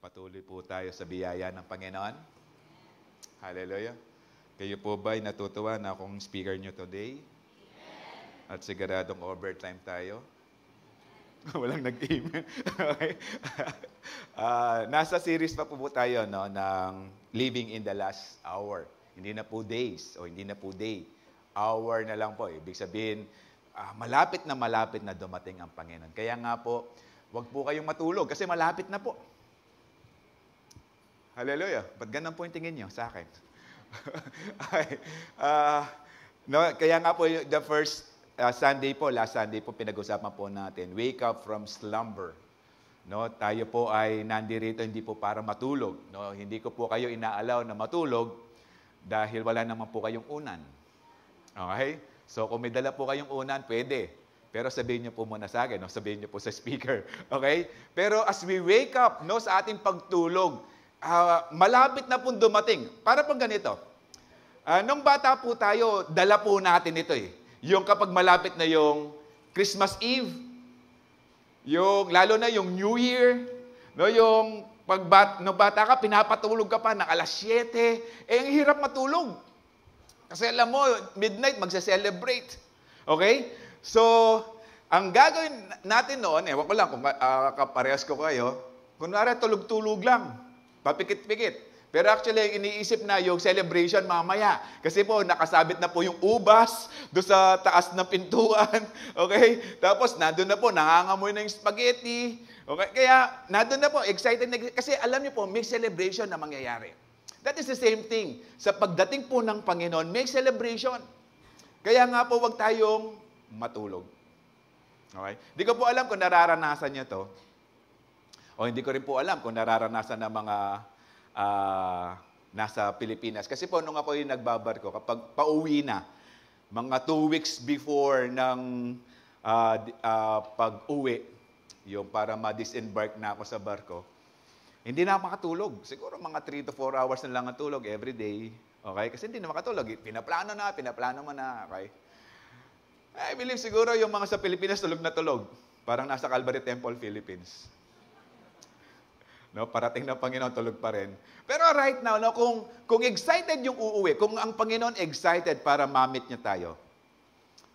Patuloy po tayo sa biyaya ng Panginoon. Hallelujah. Kayo po ba'y natutuwa na akong speaker nyo today? At siguradong overtime tayo? Walang nag-amen. Okay. Nasa series pa po tayo ng Living in the Last Hour. Hindi na po days o hindi na po day. Hour na lang po. Ibig sabihin, malapit na dumating ang Panginoon. Kaya nga po, huwag po kayong matulog kasi malapit na po. Hallelujah. Ba't ganun po yung tingin nyo sa akin? Okay. Kaya nga po, the first Sunday po, last Sunday po, pinag-usapan po natin, wake up from slumber. No, tayo po ay nandirito hindi po para matulog. No, hindi ko po kayo inaalaw na matulog dahil wala naman po kayong unan. Okay? So, kung may dala po kayong unan, pwede. Pero sabihin niyo po muna sa akin, no? Sabihin niyo po sa speaker. Okay? Pero as we wake up, no, sa ating pagtulog, malapit na pong dumating. Para pang ganito. Nung bata po tayo, dala po natin ito eh. Yung kapag malapit na yung Christmas Eve, yung, lalo na yung New Year, no, yung nung bata ka, pinapatulog ka pa ng alas 7, ang hirap matulog. Kasi alam mo, midnight, magse-celebrate. Okay? So, ang gagawin natin noon, ewan ko lang kung kaparehas ko kayo, kunwari tulog-tulog lang, papikit-pikit. Pero actually, iniisip na yung celebration mamaya. Kasi po, nakasabit na po yung ubas doon sa taas ng pintuan. Okay? Tapos, nandun na po, nangangamoy na yung spaghetti. Okay? Kaya, nandun na po, excited na. Kasi alam niyo po, may celebration na mangyayari. That is the same thing. Sa pagdating po ng Panginoon, may celebration. Kaya nga po, wag tayong matulog. Okay? Hindi ko po alam kung nararanasan niyo to. O hindi ko rin po alam kung nararanasan ng mga nasa Pilipinas. Kasi po, nung ako yung nagbabarko, kapag pauwi na, mga 2 weeks before ng pag-uwi, yung para ma-disembark na ako sa barko, hindi na ako makatulog. Siguro mga 3 to 4 hours na lang ang tulog every day. Okay? Kasi hindi na makatulog. Pinaplano mo na. Okay? I believe siguro yung mga sa Pilipinas tulog na tulog. Parang nasa Calvary Temple, Philippines. No, parating ng Panginoon, tulog pa rin. Pero right now, no, kung excited yung uuwi, kung ang Panginoon excited para ma-meet niya tayo,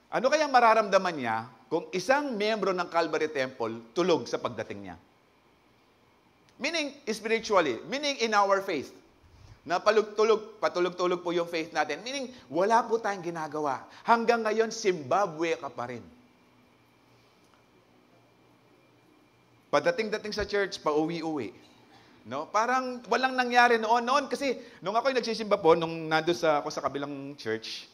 ano kayang mararamdaman niya kung isang miyembro ng Calvary Temple tulog sa pagdating niya? Meaning, spiritually, meaning in our faith, na patulog-tulog po yung faith natin. Meaning, wala po tayong ginagawa. Hanggang ngayon, Zimbabwe ka pa rin. Padating-dating sa church, pauwi-uwi. No? Parang walang nangyari noon kasi nung ako'y nagsisimba po, nung nandun ako sa kabilang church,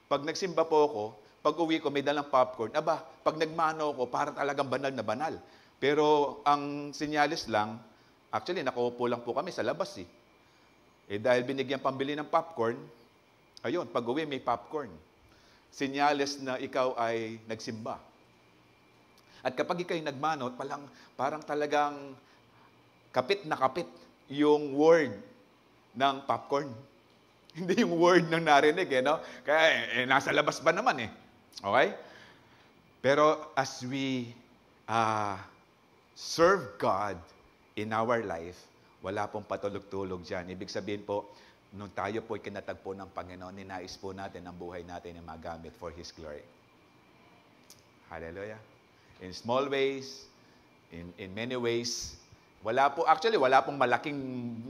pag nagsimba po ako, pag uwi ko, may dalang popcorn. Pag nagmano ako, parang talagang banal na banal. Pero ang sinyalis lang, actually, nakaupo lang po kami sa labas eh. Dahil binigyan pambili ng popcorn, ayun, pag uwi may popcorn. Sinyalis na ikaw ay nagsimba. At kapag ikaw'y nagmanot, parang talagang kapit na kapit yung word ng popcorn. Hindi yung word ng narinig, no? Kaya nasa labas ba naman eh. Okay? Pero as we serve God in our life, wala pong patulog-tulog dyan. Ibig sabihin po, nung tayo po'y kinatagpo ng Panginoon, ninais po natin ang buhay natin na magamit for His glory. Hallelujah. In small ways, in many ways. Wala pong malaking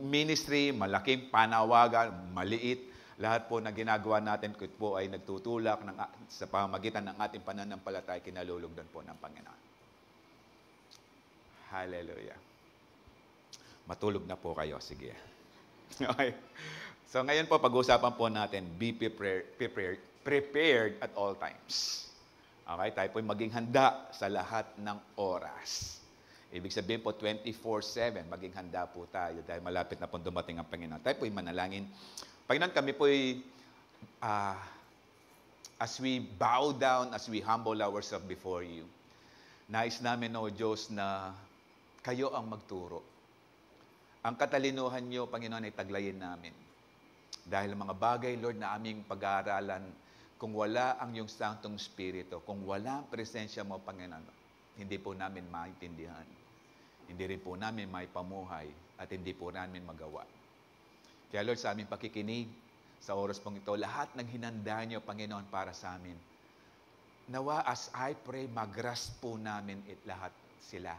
ministry, malaking panawagan, maliit. Lahat po na ginagawa natin po ay nagtutulak sa pamamagitan ng ating pananampalataya, kinalulugdan po ng Panginoon. Hallelujah. Matulog na po kayo. Sige. Okay. So ngayon po, pag-uusapan po natin, be prepared at all times. Okay, tayo po'y maging handa sa lahat ng oras. Ibig sabihin po, 24/7, maging handa po tayo dahil malapit na po dumating ang Panginoon. Tayo po'y manalangin. Panginoon, kami po'y, as we bow down, as we humble ourselves before you, nais namin, O Diyos, na kayo ang magturo. Ang katalinuhan niyo, Panginoon, ay taglayin namin. Dahil mga bagay, Lord, na aming pag-aaralan, kung wala ang iyong Santong Espiritu, kung wala ang presensya mo, Panginoon, hindi po namin maintindihan. Hindi rin po namin may pamuhay at hindi po namin magawa. Kaya Lord, sa aming pakikinig, sa oras pong ito, lahat ng hinanda niyo, Panginoon, para sa amin. Nawa, as I pray, mag-grasp po namin lahat sila.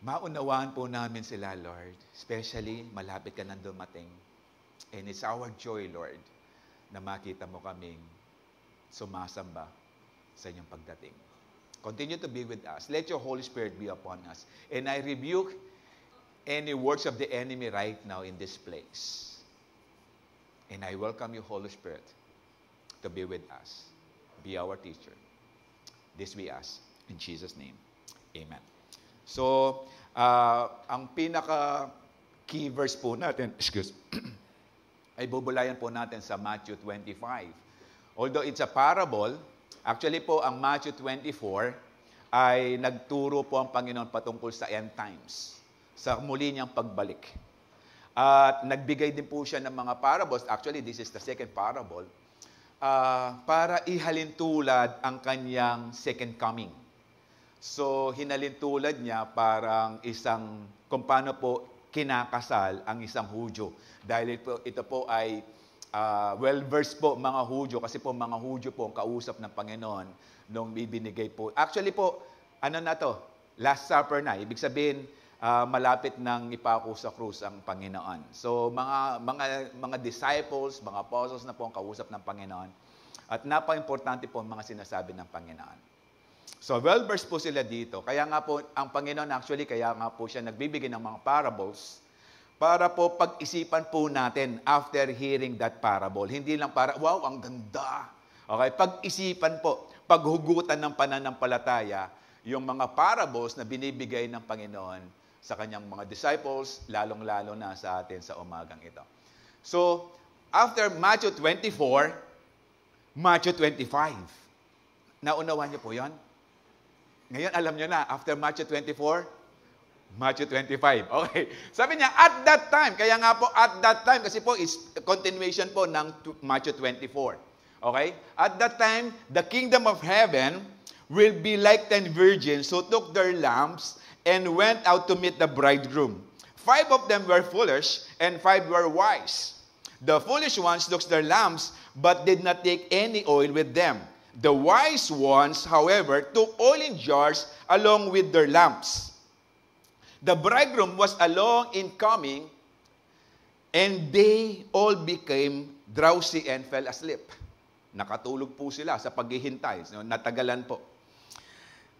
Maunawaan po namin sila, Lord. Especially, malapit ka nang dumating. And it's our joy, Lord, na makita mo kaming sumasamba sa inyong pagdating. Continue to be with us. Let your Holy Spirit be upon us. And I rebuke any works of the enemy right now in this place. And I welcome you, Holy Spirit, to be with us. Be our teacher. This we ask. In Jesus' name. Amen. So, ang pinaka-key verse po natin, ay bubulayan po natin sa Matthew 25. Although it's a parable, actually po ang Matthew 24 ay nagturo po ang Panginoon patungkol sa end times, sa muli niyang pagbalik. At nagbigay din po siya ng mga parables. Actually, this is the second parable. Para ihalintulad ang kanyang second coming. So, hinalintulad niya parang kung paano po kinakasal ang isang Hudyo. Dahil ito po ay well-versed po mga Hudyo, kasi po mga Hudyo po ang kausap ng Panginoon nung ibinigay po. Actually po, Last Supper na. Ibig sabihin, malapit nang ipako sa krus ang Panginoon. So, mga disciples, mga apostles na po ang kausap ng Panginoon. At napaka-importante po ang mga sinasabi ng Panginoon. So, well-versed po sila dito. Kaya nga po, ang Panginoon actually, kaya nga po siya nagbibigay ng mga parables para po pag-isipan po natin after hearing that parable. Hindi lang para, wow, ang ganda. Okay, pag-isipan po, paghugutan ng pananampalataya, yung mga parables na binibigay ng Panginoon sa kanyang mga disciples, lalong-lalo na sa atin sa umagang ito. So, after Matthew 24, Matthew 25. Naunawan niyo po yan? Ngayon, alam niyo na, after Matthew 24, Matthew 25. Okay. Sabi niya, at that time, kaya nga po, at that time, kasi po, is continuation po ng Matthew 24. Okay? At that time, the kingdom of heaven will be like 10 virgins who took their lamps and went out to meet the bridegroom. 5 of them were foolish, and 5 were wise. The foolish ones took their lamps, but did not take any oil with them. The wise ones, however, took oil in jars along with their lamps. The bridegroom was along in coming, and they all became drowsy and fell asleep. Nakatulog po sila sa paghihintay. Natagalan po.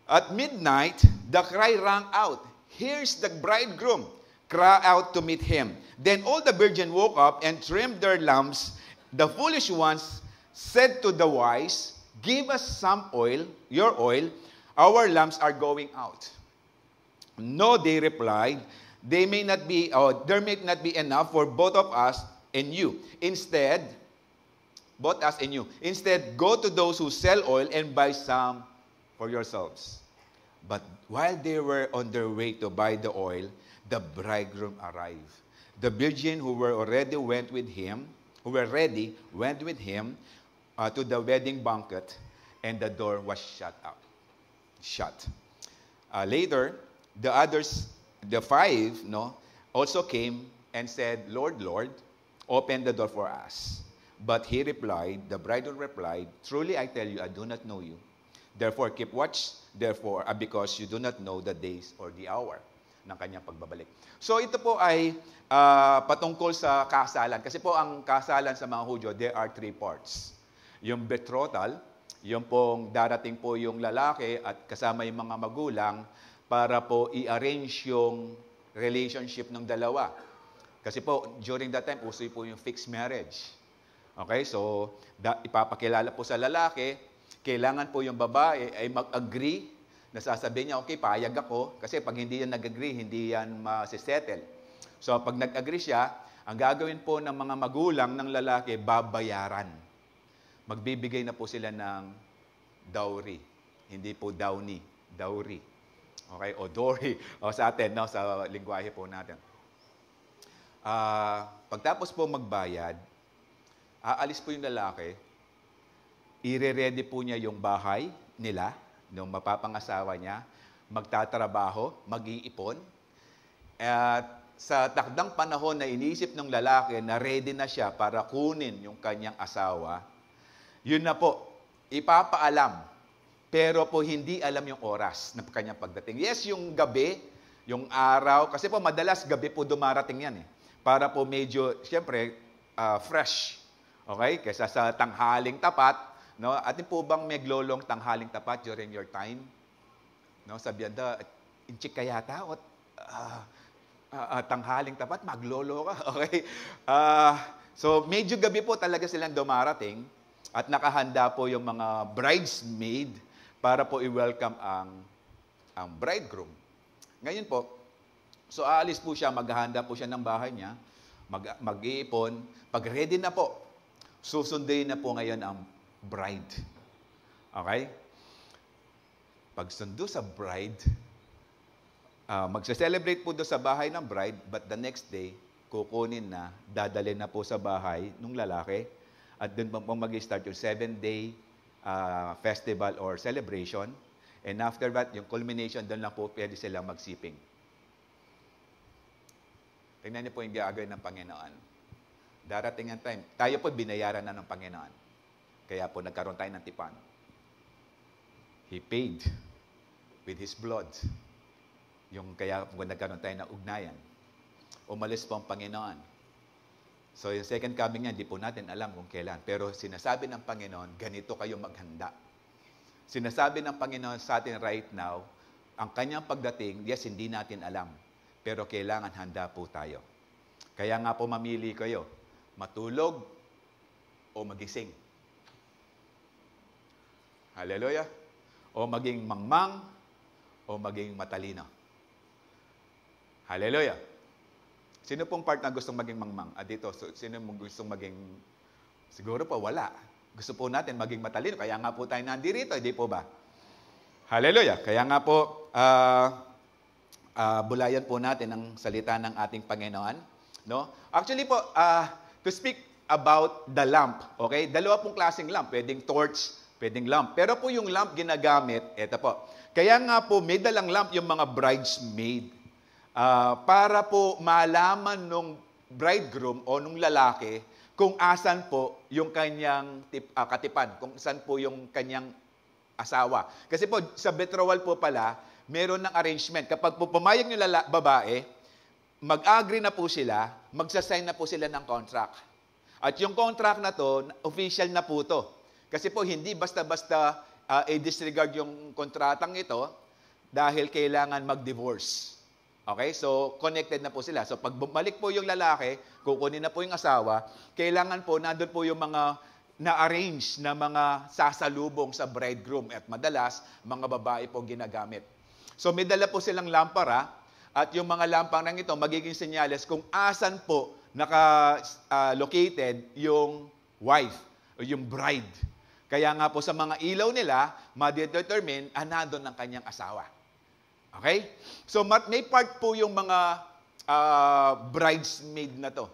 At midnight, the cry rang out, "Here's the bridegroom! Cry out to meet him." Then all the virgins woke up and trimmed their lamps. The foolish ones said to the wise, "Give us some oil, your oil. Our lamps are going out." "No," they replied, there may not be enough for both us and you. Instead, go to those who sell oil and buy some for yourselves. But while they were on their way to buy the oil, the bridegroom arrived. The virgins who were ready went with him to the wedding banquet, and the door was shut. Later, the 5, also came and said, "Lord, Lord, open the door for us." But the bridegroom replied, "Truly I tell you, I do not know you. Therefore, keep watch, because you do not know the days or the hour ng kanyang pagbabalik." So, ito po ay patungkol sa kasalan. Kasi po, ang kasalan sa mga Hudyo, there are 3 parts. Yung betrothal, yung pong darating po yung lalaki at kasama yung mga magulang para po i-arrange yung relationship ng dalawa. Kasi po, during that time, uso po yung fixed marriage. Okay, so, ipapakilala po sa lalaki, kailangan po yung babae ay mag-agree na sasabihin niya, okay, payag ako, kasi pag hindi yan nag-agree, hindi yan masisettle. So, pag nag-agree siya, ang gagawin po ng mga magulang ng lalaki, babayaran. Magbibigay na po sila ng dowry. Hindi po downy, dowry. Okay, o dory, o sa atin, sa lingwahe po natin. Pagtapos po magbayad, aalis po yung lalaki, ire-ready po niya yung bahay nila, nung mapapangasawa niya, magtatrabaho, mag-iipon. At sa takdang panahon na iniisip ng lalaki na ready na siya para kunin yung kanyang asawa, yun na po, ipapaalam. Pero po hindi alam yung oras ng kanyang pagdating. Yes, yung gabi, yung araw, kasi po madalas gabi po dumarating yan eh. Para po medyo, siyempre, fresh. Okay? Kaysa sa tanghaling tapat, no? Atin po bang meglolong tanghaling tapat during your time? No? Sabihan da, inchik ka yata? O, tanghaling tapat, maglolo ka. Okay? So, medyo gabi po talaga silang dumarating at nakahanda po yung mga bridesmaid para po i-welcome ang bridegroom. Ngayon po, so aalis po siya, maghahanda po siya ng bahay niya, mag-iipon. Pag ready na po, susunduin na po ngayon ang bride. Okay? Pag sundo sa bride, magsa-celebrate po doon sa bahay ng bride, but the next day, kukunin na, dadalhin na po sa bahay ng lalaki, at doon po mag-start yung 7-day festival or celebration. And after that, yung culmination, doon lang po pwede silang magsiping. Tingnan niyo po yung gagawin ng Panginoon. Darating ang time. Tayo po binayaran na ng Panginoon. Kaya po nagkaroon tayo ng tipan. He paid with His blood. Yung kaya po nagkaroon tayo ng ugnayan. Umalis po ang Panginoon. So yung second coming niya, hindi po natin alam kung kailan. Pero sinasabi ng Panginoon, ganito kayo maghanda. Sinasabi ng Panginoon sa atin right now, ang kanyang pagdating, yes, hindi natin alam. Pero kailangan handa po tayo. Kaya nga po mamili kayo, matulog o magising. Hallelujah. O maging mangmang o maging matalino. Hallelujah. Sino pong part na gustong maging mangmang? Dito, sino mong gustong maging, siguro po wala. Gusto po natin maging matalino, kaya nga po tayo nandirito, hindi po ba? Hallelujah. Kaya nga po, bulayan po natin ang salita ng ating Panginoon. No? Actually po, to speak about the lamp, okay? Dalawa pong klaseng lamp, pwedeng torch, pwedeng lamp. Pero po yung lamp ginagamit, eto po. Kaya nga po, may dalang lamp yung mga bridesmaid. Para po malaman nung bridegroom o nung lalaki kung asan po yung kanyang katipan, kung saan po yung kanyang asawa. Kasi po, sa betrothal po pala, meron ng arrangement. Kapag po pumayag yung babae, mag-agree na po sila, magsasign na po sila ng contract. At yung contract na to, official na po to. Kasi po, hindi basta-basta i-disregard yung kontratang ito dahil kailangan mag-divorce. Okay? So, connected na po sila. So, pag bumalik po yung lalaki, kukunin na po yung asawa, kailangan po, nandun po yung mga na-arrange na mga sasalubong sa bridegroom. At madalas, mga babae po ginagamit. So, may dala po silang lampara, at yung mga lamparang ito, magiging senyales kung asan po naka-located yung wife o yung bride. Kaya nga po sa mga ilaw nila, ma-determine nandun ng kanyang asawa. Okay? So, may part po yung mga bridesmaid na to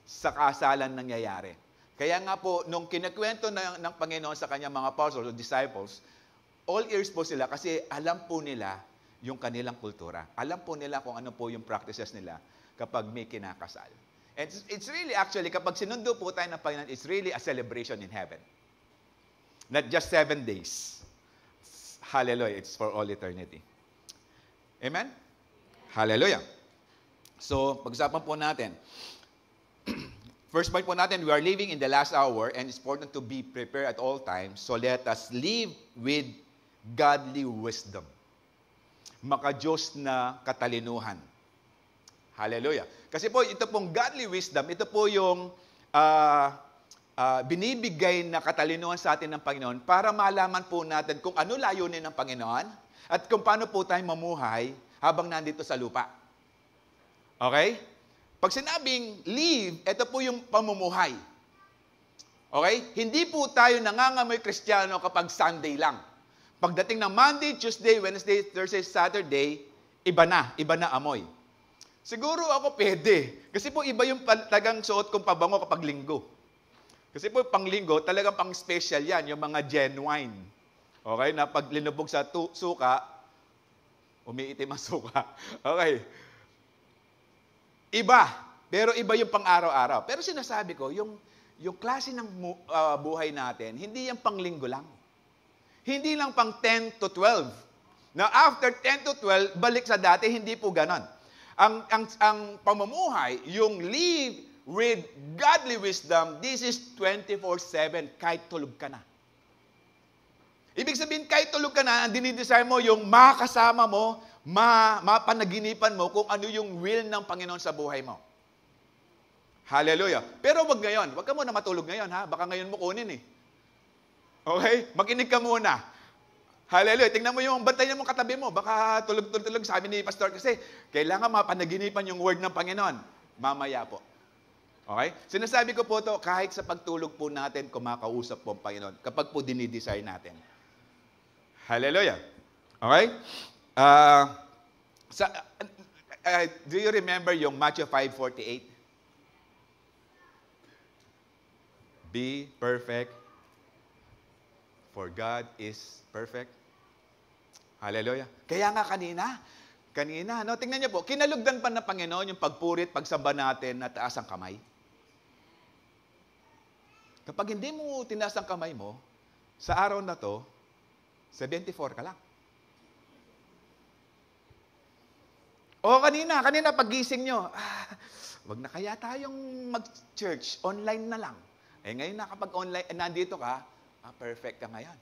sa kasalan nangyayari. Kaya nga po, nung kinakwento ng Panginoon sa kanyang mga apostles o disciples, all ears po sila kasi alam po nila yung kanilang kultura. Alam po nila kung ano po yung practices nila kapag may kinakasal. And it's really actually, kapag sinundo po tayo ng Panginoon, it's really a celebration in heaven. Not just 7 days. Hallelujah. It's for all eternity. Amen? Hallelujah. So, pag-usapan po natin. First point po natin, we are living in the last hour and it's important to be prepared at all times. So, let us live with godly wisdom. Maka-Diyos na katalinuhan. Hallelujah. Kasi po, ito pong godly wisdom, ito po yung binibigay na katalinuhan sa atin ng Panginoon para malaman po natin kung ano layunin ng Panginoon at kung paano po tayo mamuhay habang nandito sa lupa. Okay? Pag sinabing live, ito po yung pamumuhay. Okay? Hindi po tayo nangangamoy Kristiyano kapag Sunday lang. Pagdating ng Monday, Tuesday, Wednesday, Thursday, Saturday, iba na amoy. Siguro ako pwede. Kasi po iba yung talagang suot kong pabango kapag linggo. Kasi po pang linggo, talagang pang special yan, yung mga genuine. Okay? Na pag linubog sa suka, Umiitim ang suka. Okay. Iba. Pero iba yung pang-araw-araw. Pero sinasabi ko, yung klase ng buhay natin, hindi yung panglinggo lang. Hindi lang pang 10 to 12. Now, after 10 to 12, balik sa dati, hindi po ganon. Ang pamumuhay, yung live with godly wisdom, this is 24/7, kahit tulog ka na. Ibig sabihin, kahit tulog ka na, ang dinidesire mo, yung makasama mo, mapanaginipan mo kung ano yung will ng Panginoon sa buhay mo. Hallelujah. Pero wag ngayon. Wag ka muna matulog ngayon, ha? Baka ngayon mo kunin, eh. Okay? Makinig ka muna. Hallelujah. Tingnan mo yung bantayan mo katabi mo. Baka tulog-tulog. Sabi ni Pastor kasi, kailangan mapanaginipan yung word ng Panginoon. Mamaya po. Okay? Sinasabi ko po to, kahit sa pagtulog po natin, kumakausap po ang Panginoon. Kapag po dinidesire natin. Hallelujah. Okay? Do you remember yung Matthew 5:48? Be perfect, for God is perfect. Hallelujah. Kaya nga kanina, no? Tingnan niyo po, kinalugdan pa ng Panginoon yung pagpurit, pagsamba natin na taas ang kamay. Kapag hindi mo tinaas ang kamay mo, sa araw na to, 74 ka lang. O kanina paggising nyo, wag na kaya tayong mag-church, online na lang. Ngayon na kapag online, nandito ka, perfect ka ngayon.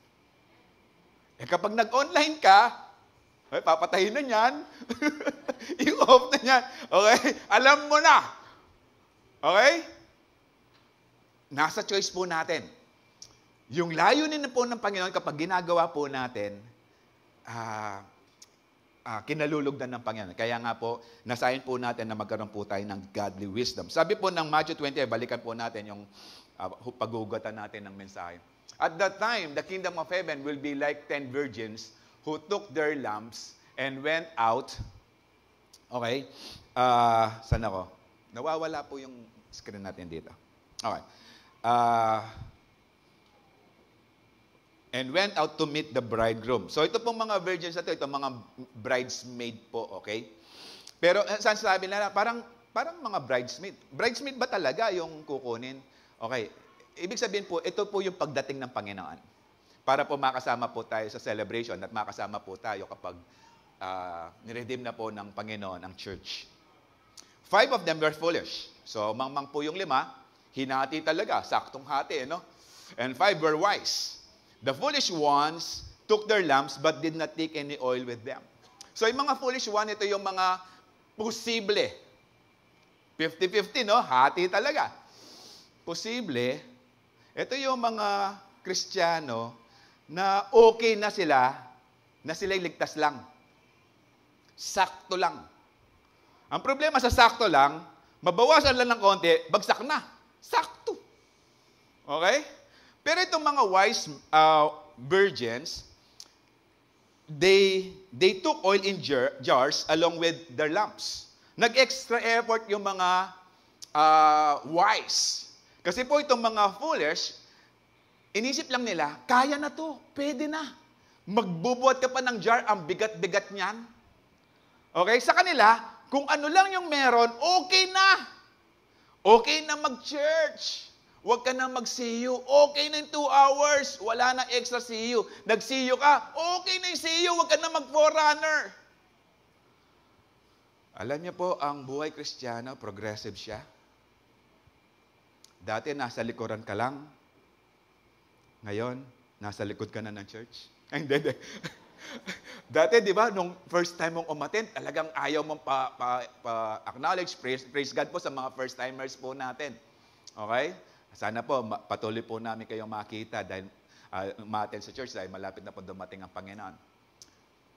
Kapag nag-online ka, papatayin na yan. I-off na yan. Okay? Alam mo na. Okay? Nasa choice po natin. Yung layunin po ng Panginoon kapag ginagawa po natin, kinalulugdan ng Panginoon. Kaya nga po, nasayin po natin na magkaroon po tayo ng godly wisdom. Sabi po ng Matthew 20, balikan po natin yung pagugatan natin ng mensahe. At that time, the kingdom of heaven will be like 10 virgins who took their lamps and went out. Okay? Saan ako? Nawawala po yung screen natin dito. Okay. And went out to meet the bridegroom. So ito pong mga virgins na ito mga bridesmaid po, okay? Pero saan sabi nila, parang mga bridesmaid. Bridesmaid ba talaga yung kukunin? Okay. Ibig sabihin po, ito po yung pagdating ng Panginoon. Para po makasama po tayo sa celebration at makasama po tayo kapag niredeem na po ng Panginoon ang church. 5 of them were foolish. So, mangmang po yung 5, hinati talaga, saktong hati, no? And 5 were wise. The foolish ones took their lamps but did not take any oil with them. So, yung mga foolish one, ito yung mga posible. 50-50, no? Hati talaga. Posible. Ito yung mga Kristiyano na okay na sila'y ligtas lang. Sakto lang. Ang problema sa sakto lang, mabawasan lang ng konti, bagsak na. Sakto. Okay? Pero itong mga wise virgins, they took oil in jars along with their lamps. Nag-extra effort yung mga wise. Kasi po itong mga foolish, inisip lang nila, kaya na to, pwede na. Magbubuhat ka pa ng jar, ang bigat-bigat niyan. Okay? Sa kanila, kung ano lang yung meron, okay na. Okay na mag-church. Huwag ka na mag-CU. Okay na yung 2 hours. Wala na extra CU. Nag-CU ka, okay na yung CU. Huwag ka na mag-forerunner. Alam niyo po, ang buhay Kristiyano, progressive siya. Dati, nasa likuran ka lang. Ngayon, nasa likod ka na ng church. Ay, hindi. Dati, di ba, nung first time mong umattend, talagang ayaw mong pa-acknowledge, praise God po sa mga first-timers po natin. Okay? Sana po, patuloy po namin kayong makita dahil umattend sa church dahil malapit na po dumating ang Panginoon.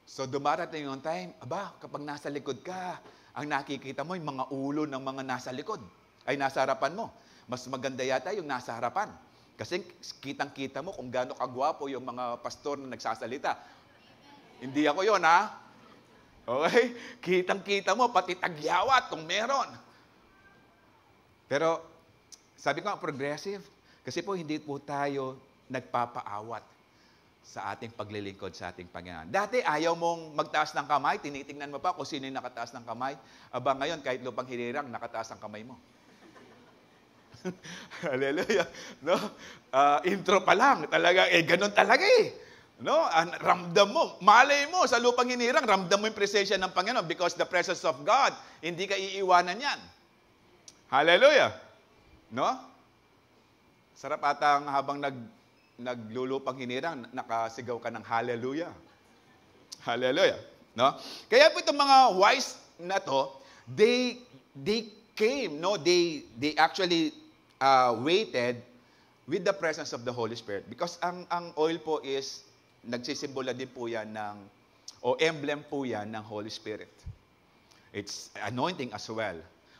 So, dumarating yung time, kapag nasa likod ka, ang nakikita mo yung mga ulo ng mga nasa likod, ay nasa harapan mo. Mas maganda yata yung nasa harapan. Kasi kitang-kita mo kung gaano kagwapo yung mga pastor na nagsasalita. Hindi ako yon, ha? Okay? Kitang-kita mo, pati tagyawat kung meron. Pero, sabi ko, progressive. Kasi po, hindi po tayo nagpapaawat. sa ating paglilingkod sa ating Panginoon. Dati, ayaw mong magtaas ng kamay, tinitingnan mo pa kung sino yung nakataas ng kamay. Aba, ngayon, kahit lupang hinirang, nakataas ang kamay mo. Hallelujah. No? Intro pa lang, talaga, ganun talaga eh. No? Ramdam mo, malay mo, sa lupang hinirang, ramdam mo yung presensya ng Panginoon because the presence of God, hindi ka iiwanan yan. Hallelujah. No? Sarap atang habang naglulupang hinirang, nakasigaw ka ng hallelujah. Hallelujah. No? Kaya po itong mga wise na to, they came, no? They actually waited with the presence of the Holy Spirit. Because ang oil po is, nagsisimbola din po yan o emblem po yan ng Holy Spirit. It's anointing as well.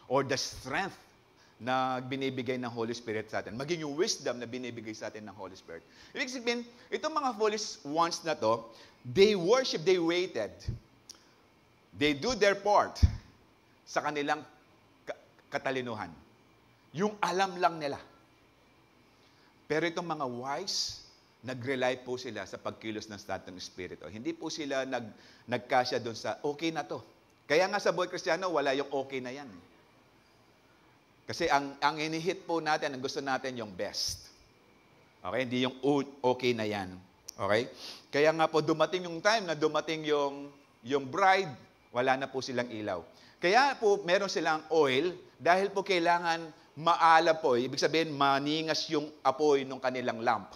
Or the strength na binibigay ng Holy Spirit sa atin. Maging yung wisdom na binibigay sa atin ng Holy Spirit. Ibig sabihin, itong mga foolish ones na to, they worship, they waited. They do their part sa kanilang katalinuhan. Yung alam lang nila. Pero itong mga wise, nag-rely po sila sa pagkilos ng Santong Espiritu. Hindi po sila nagkasya doon sa okay na to. Kaya nga sa buhay Kristiyano, wala yung okay na yan. Kasi ang inihit po natin, ang gusto natin yung best. Okay? Hindi yung okay na yan. Okay? Kaya nga po dumating yung time na dumating yung bride, wala na po silang ilaw. Kaya po meron silang oil dahil po kailangan maalam po. Ibig sabihin, maningas yung apoy ng kanilang lamp.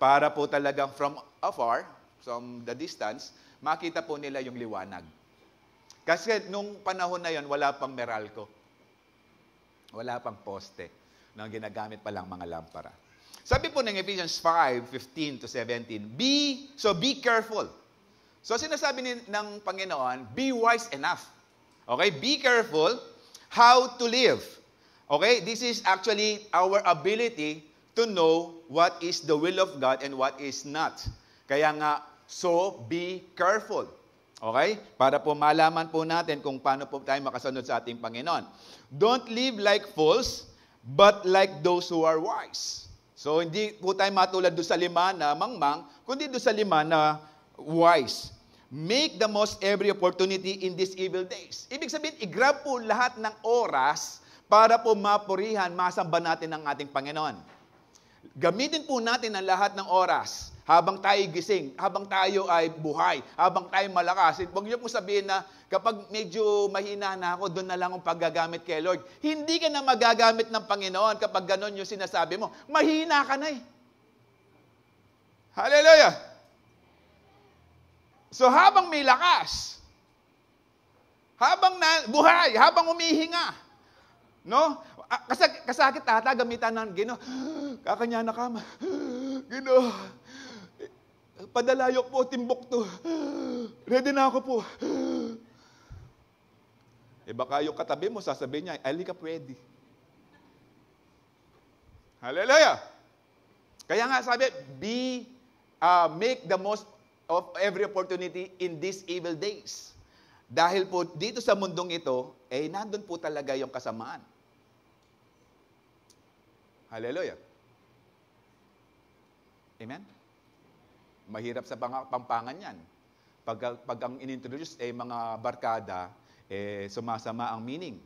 Para po talagang from afar, from the distance, makita po nila yung liwanag. Kasi nung panahon na yon, wala pang Meralco. Wala pang poste na ginagamit pa lang mga lampara. Sabi po ng Ephesians 5:15-17, be careful. So sinasabi ng Panginoon, be wise enough. Okay? Be careful how to live. Okay? This is actually our ability to know what is the will of God and what is not. Kaya nga, so be careful. Okay? Para po malaman po natin kung paano po tayo makasunod sa ating Panginoon. Don't live like fools, but like those who are wise. So, hindi po tayo matulad doon sa 5 na mangmang, kundi doon sa 5 na wise. Make the most every opportunity in these evil days. Ibig sabihin, i-grab po lahat ng oras para po mapurihan, masamba natin ang ating Panginoon. Gamitin po natin ang lahat ng oras habang tayo gising, habang tayo ay buhay, habang tayo malakas. Huwag niyo po sabihin na kapag medyo mahina na ako, doon na lang ang paggagamit kay Lord. Hindi ka na magagamit ng Panginoon kapag ganon yung sinasabi mo. Mahina ka na eh. Hallelujah! So habang may lakas, habang buhay, habang umihinga, no? Kasakit tata, gamitan ng Ginoo. Kakanya na kama. Ginoo. Padalayok po, Timbuktu. Ready na ako po. Baka yung katabi mo, sasabihin niya, Ali ka pwede. Hallelujah! Kaya nga sabi, make the most of every opportunity in these evil days. Dahil po dito sa mundong ito, nandun po talaga yung kasamaan. Hallelujah. Amen? Mahirap sa pampangan yan. Pag ang inintroduce mga barkada, sumasama ang meaning.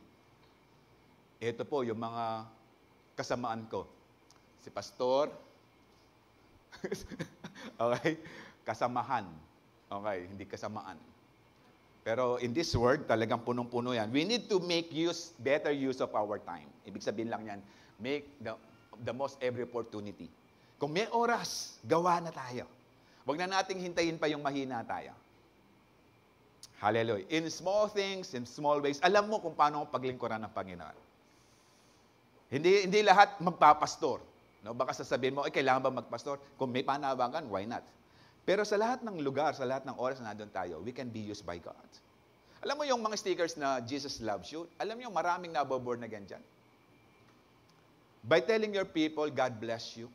Ito po yung mga kasamaan ko. Si pastor, okay? Kasamahan. Okay, hindi kasamaan. Pero in this word, talagang punong-puno yan. We need to make better use of our time. Ibig sabihin lang yan, make the most every opportunity. Kung may oras, gawa na tayo. Huwag na nating hintayin pa yung mahina tayo. Hallelujah. In small things, in small ways, alam mo kung paano paglingkuran ng Panginoon. Hindi lahat magpapastor. No? Baka sasabihin mo, kailangan ba magpastor? Kung may panawagan, why not? Pero sa lahat ng lugar, sa lahat ng oras na nandun tayo, we can be used by God. Alam mo yung mga stickers na Jesus loves you? Alam mo yung maraming naboborn again dyan? By telling your people, God bless you.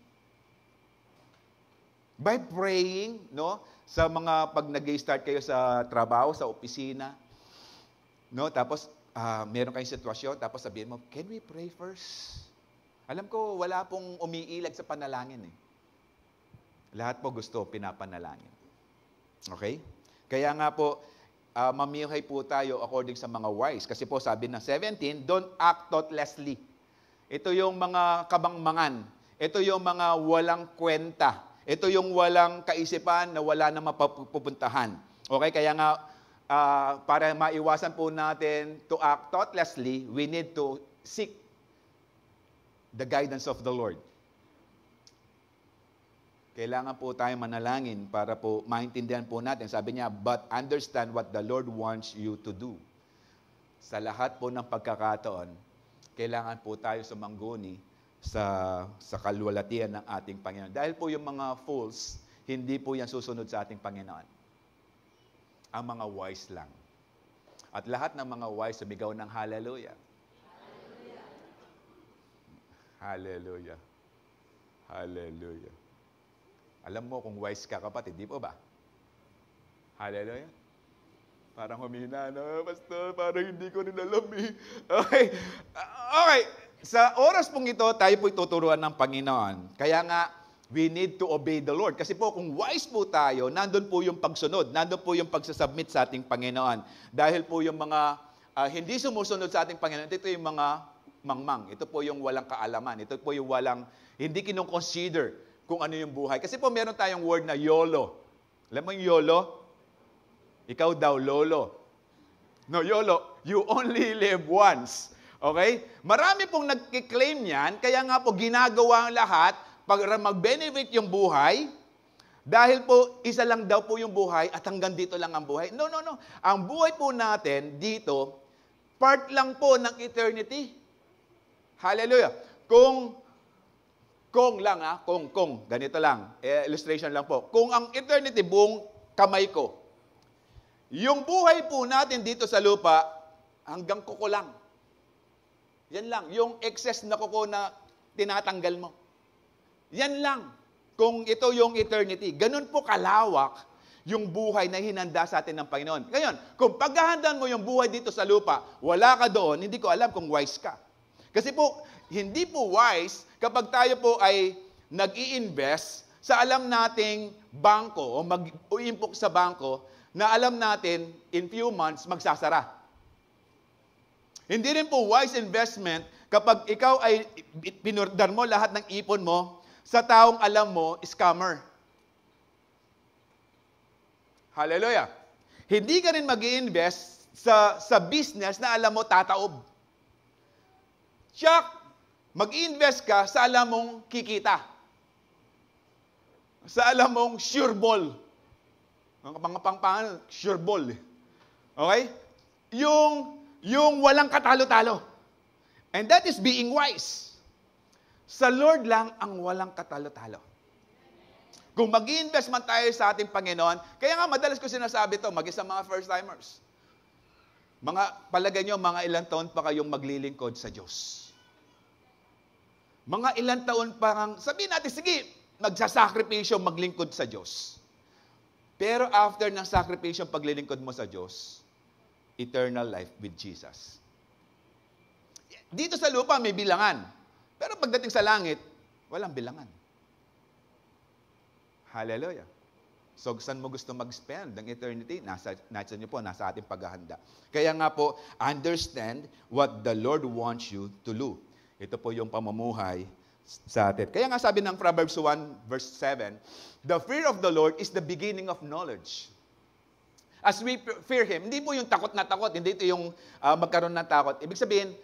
By praying, no? Sa mga pag nag-start kayo sa trabaho, sa opisina, no? Tapos, meron kayong sitwasyon, tapos sabihin mo, can we pray first? Alam ko, wala pong umiilag sa panalangin eh. Lahat po gusto, pinapanalangin. Okay? Kaya nga po, mamihay po tayo according sa mga wise. Kasi po sabi ng 17, don't act thoughtlessly. Ito yung mga kabangmangan. Ito yung mga walang kwenta. Ito yung walang kaisipan na wala na mapupuntahan. Okay? Kaya nga, para maiwasan po natin to act thoughtlessly, we need to seek the guidance of the Lord. Kailangan po tayo manalangin para po maintindihan po natin. Sabi niya, but understand what the Lord wants you to do. Sa lahat po ng pagkakataon, kailangan po tayo sumangguni sa kalwalatian ng ating Panginoon. Dahil po yung mga fools, hindi po yan susunod sa ating Panginoon. Ang mga wise lang. At lahat ng mga wise sumigaw ng hallelujah. Hallelujah. Hallelujah. Alam mo kung wise ka, kapatid, di po ba? Hallelujah. Parang humina, no? Pastor, parang hindi ko rin alam eh. Okay. Okay. Sa oras pong ito, tayo po'y tuturuan ng Panginoon. Kaya nga, we need to obey the Lord. Kasi po, kung wise po tayo, nandun po yung pagsunod. Nandun po yung pagsasubmit sa ating Panginoon. Dahil po yung mga hindi sumusunod sa ating Panginoon, ito yung mga mangmang. Ito po yung walang kaalaman. Ito po yung hindi kinong-consider kung ano yung buhay. Kasi po meron tayong word na YOLO. Alam mo yung YOLO? Ikaw daw, lolo. No, YOLO, you only live once. Okay? Marami pong nagkiklaim yan, kaya nga po ginagawa ang lahat para mag-benefit yung buhay, dahil po isa lang daw po yung buhay at hanggang dito lang ang buhay. No. Ang buhay po natin dito, part lang po ng eternity. Hallelujah. Kung lang ganito lang, illustration lang po. Kung ang eternity buong kamay ko, yung buhay po natin dito sa lupa, hanggang kuko lang. Yan lang, yung excess na kuko na tinatanggal mo. Yan lang, kung ito yung eternity. Ganun po kalawak yung buhay na hinanda sa atin ng Panginoon. Ngayon, kung paghahandaan mo yung buhay dito sa lupa, wala ka doon, hindi ko alam kung wise ka. Kasi po, hindi po wise kapag tayo po ay nag-i-invest sa alam nating bangko o mag-iimpok sa bangko na alam natin in few months magsasara. Hindi rin po wise investment kapag ikaw ay pinordar mo lahat ng ipon mo sa taong alam mo, scammer. Hallelujah. Hindi ka rin mag-i-invest sa business na alam mo tataob. Chuck, mag-invest ka sa alam mong kikita. Sa alam mong sure ball. Mga pangpangan, sure ball. Okay? Yung walang katalo-talo. And that is being wise. Sa Lord lang ang walang katalo-talo. Kung mag-invest man tayo sa ating Panginoon, kaya nga madalas ko sinasabi to, mag-isa mga first-timers. Palagay nyo, mga ilang taon pa kayong maglilingkod sa Diyos. Mga ilang taon parang, sabihin natin, sige, magsasakripisyo maglingkod sa Diyos. Pero after ng sakripisyo paglilingkod mo sa Diyos, eternal life with Jesus. Dito sa lupa may bilangan. Pero pagdating sa langit, walang bilangan. Hallelujah. So, saan mo gusto mag-spend ng eternity? Nasa ating paghahanda. Kaya nga po, understand what the Lord wants you to do. Ito po yung pamumuhay sa atin. Kaya nga sabi ng Proverbs 1 verse 7, the fear of the Lord is the beginning of knowledge. As we fear Him, hindi po yung takot na takot, hindi ito yung magkaroon ng takot. Ibig sabihin,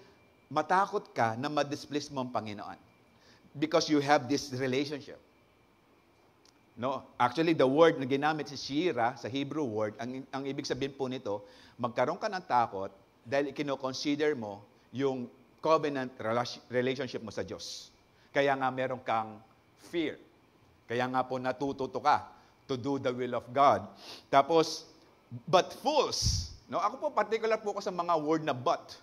matakot ka na ma-displease mo ang Panginoon. Because you have this relationship. No, actually, the word na ginamit si Shira, sa Hebrew word, ang ibig sabihin po nito, magkaroon ka ng takot dahil kino-consider mo yung covenant relationship mo sa Diyos. Kaya nga meron kang fear. Kaya nga po natututo ka to do the will of God. Tapos, but fools. No, ako po particular po ako sa mga word na but.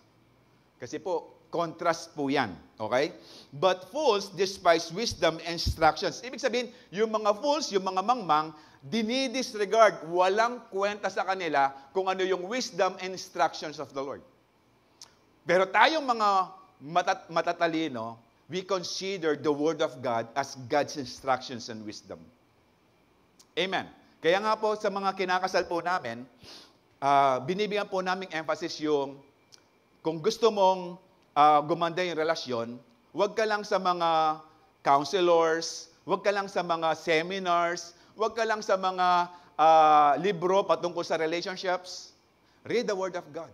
Kasi po, contrast po yan. Okay? But fools despise wisdom and instructions. Ibig sabihin, yung mga fools, yung mga mangmang, dinidisregard, walang kwenta sa kanila kung ano yung wisdom and instructions of the Lord. Pero tayong mga matatalino, we consider the Word of God as God's instructions and wisdom. Amen. Kaya nga po sa mga kinakasal po namin, binibigyan po namin emphasis yung kung gusto mong gumanda yung relasyon, huwag ka lang sa mga counselors, huwag ka lang sa mga seminars, huwag ka lang sa mga libro patungkol sa relationships. Read the Word of God.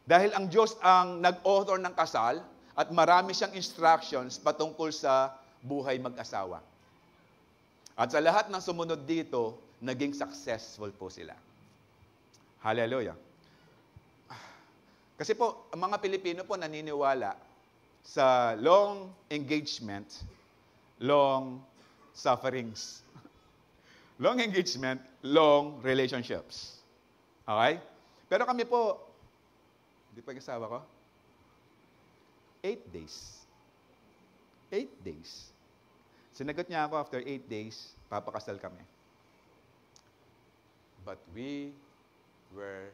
Dahil ang Diyos ang nag-author ng kasal at marami siyang instructions patungkol sa buhay mag-asawa. At sa lahat ng sumunod dito, naging successful po sila. Hallelujah. Kasi po, ang mga Pilipino po naniniwala sa long engagement, long sufferings. Long engagement, long relationships. Okay? Pero kami po, di pa kasawa ko? 8 days. 8 days. Sinagot niya ako after 8 days, papakasal kami. But we were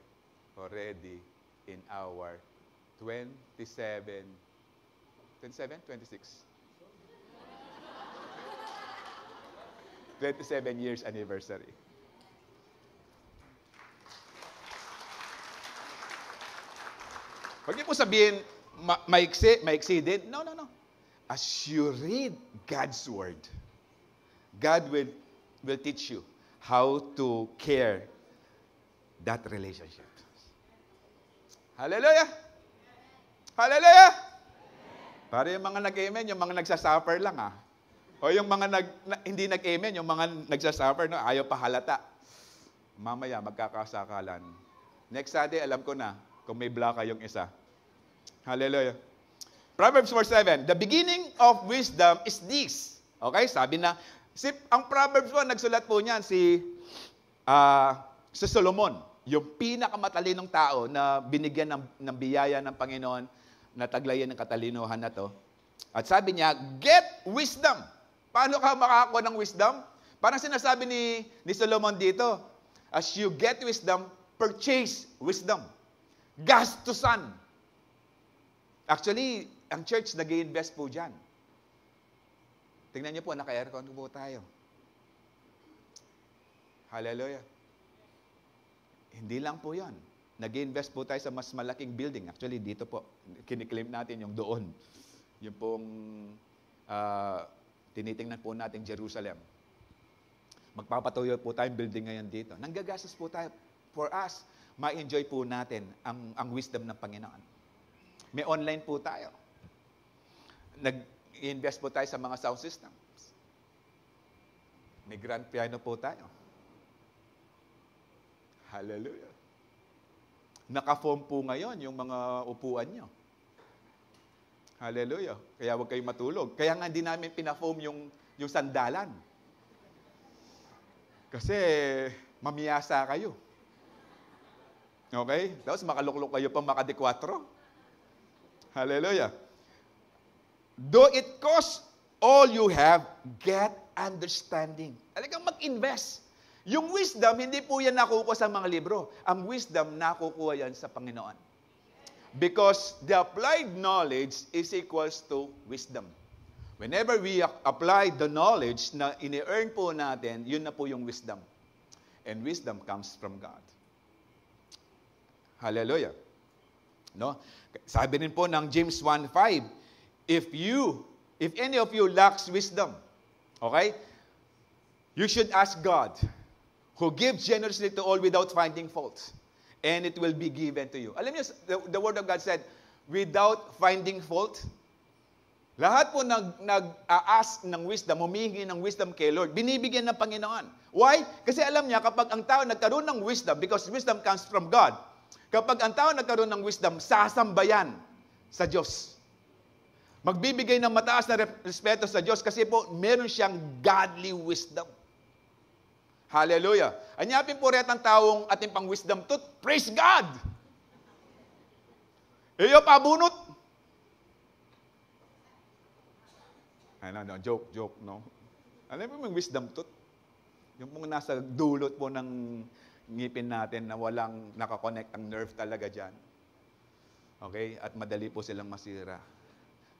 already in our 26? 27 years anniversary. Huwag niyo po sabihin, maiksi din. No. As you read God's Word, God will teach you how to care that relationship. Hallelujah! Hallelujah! Para yung mga nag-amen, yung mga nagsasuffer lang O yung mga hindi nag-amen, yung mga nagsasuffer, ayaw pa halata. Mamaya, magkakasakalan. Next Sunday, alam ko na kung may blaka yung isa. Hallelujah. Proverbs 4:7, the beginning of wisdom is this. Okay, sabi na, ang Proverbs 1, nagsulat po niyan si Solomon, yung pinakamatalinong tao na binigyan ng biyaya ng Panginoon na taglayan ng katalinuhan na to. At sabi niya, get wisdom. Paano ka makakakuha ng wisdom? Parang sinasabi ni Solomon dito, as you get wisdom, purchase wisdom. Gastusan. Actually, ang church nag-i-invest po dyan. Tingnan niyo po, naka-aircon po tayo. Hallelujah. Hindi lang po yan. Nag-i-invest po tayo sa mas malaking building. Actually, dito po, kiniklaim natin yung doon. Yung pong tinitingnan po natin Jerusalem. Magpapatuloy po tayong building ngayon dito. Nanggagastos po tayo for us. Ma-enjoy po natin ang wisdom ng Panginoon. May online po tayo. Nag-invest po tayo sa mga sound systems. May grand piano po tayo. Hallelujah. Naka-foam po ngayon yung mga upuan nyo. Hallelujah. Kaya huwag kayong matulog. Kaya nga hindi namin pina-foam yung sandalan. Kasi mamiyasa kayo. Okay? Tapos makaluklok kayo pa makadi-4. Hallelujah. Though it costs all you have, get understanding. Talagang mag-invest. Yung wisdom, hindi po yan nakukuha sa mga libro. Ang wisdom, nakukuha yan sa Panginoon. Because the applied knowledge is equals to wisdom. Whenever we apply the knowledge na ini-earn po natin, yun na po yung wisdom. And wisdom comes from God. Hallelujah. No? Sabi rin po ng James 1:5, if any of you lacks wisdom, okay? You should ask God, who gives generously to all without finding fault, and it will be given to you. Alam niyo, the Word of God said, without finding fault, lahat po nag-a-ask ng wisdom, humihingi ng wisdom kay Lord, binibigyan ng Panginoon. Why? Kasi alam niya, kapag ang tao nagkaroon ng wisdom, because wisdom comes from God, kapag ang tao nagkaroon ng wisdom, sasambayan sa Diyos. Magbibigay ng mataas na respeto sa Diyos kasi po, meron siyang godly wisdom. Hallelujah. Anyapin po rin ang taong ating pang wisdom tooth, praise God! Iyo, pabunot! Joke, no? Alam mo yung wisdom tooth? Yung pong nasa dulot po ng ngipin natin na walang nakakonect ang nerve talaga dyan. Okay? At madali po silang masira.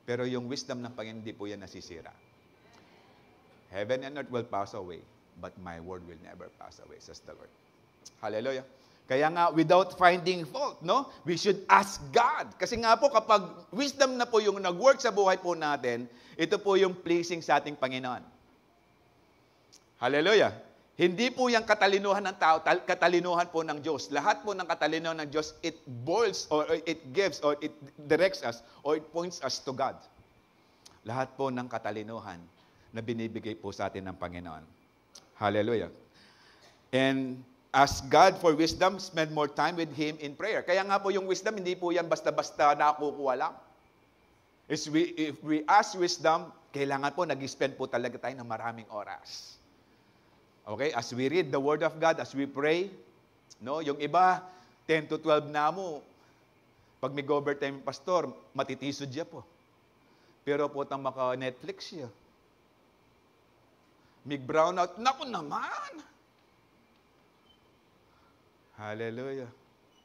Pero yung wisdom ng Panginoon, hindi po yan nasisira. Heaven and earth will pass away, but my word will never pass away, says the Lord. Hallelujah. Kaya nga, without finding fault, no? We should ask God. Kasi nga po, kapag wisdom na po yung nag-work sa buhay po natin, ito po yung pleasing sa ating Panginoon. Hallelujah. Hindi po yung katalinuhan ng tao, katalinuhan po ng Diyos. Lahat po ng katalinuhan ng Diyos, it boils, or it gives, or it directs us, or it points us to God. Lahat po ng katalinuhan na binibigay po sa atin ng Panginoon. Hallelujah. And ask God for wisdom, spend more time with Him in prayer. Kaya nga po yung wisdom, hindi po yan basta-basta nakukuha lang. If we ask wisdom, kailangan po nag-spend po talaga tayo ng maraming oras. Okay? As we read the Word of God, as we pray, no? Yung iba, 10 to 12 na mo, pag may overtime pastor, matitisod siya po. Pero po tang maka-Netflix siya. May brownout, naku naman! Hallelujah.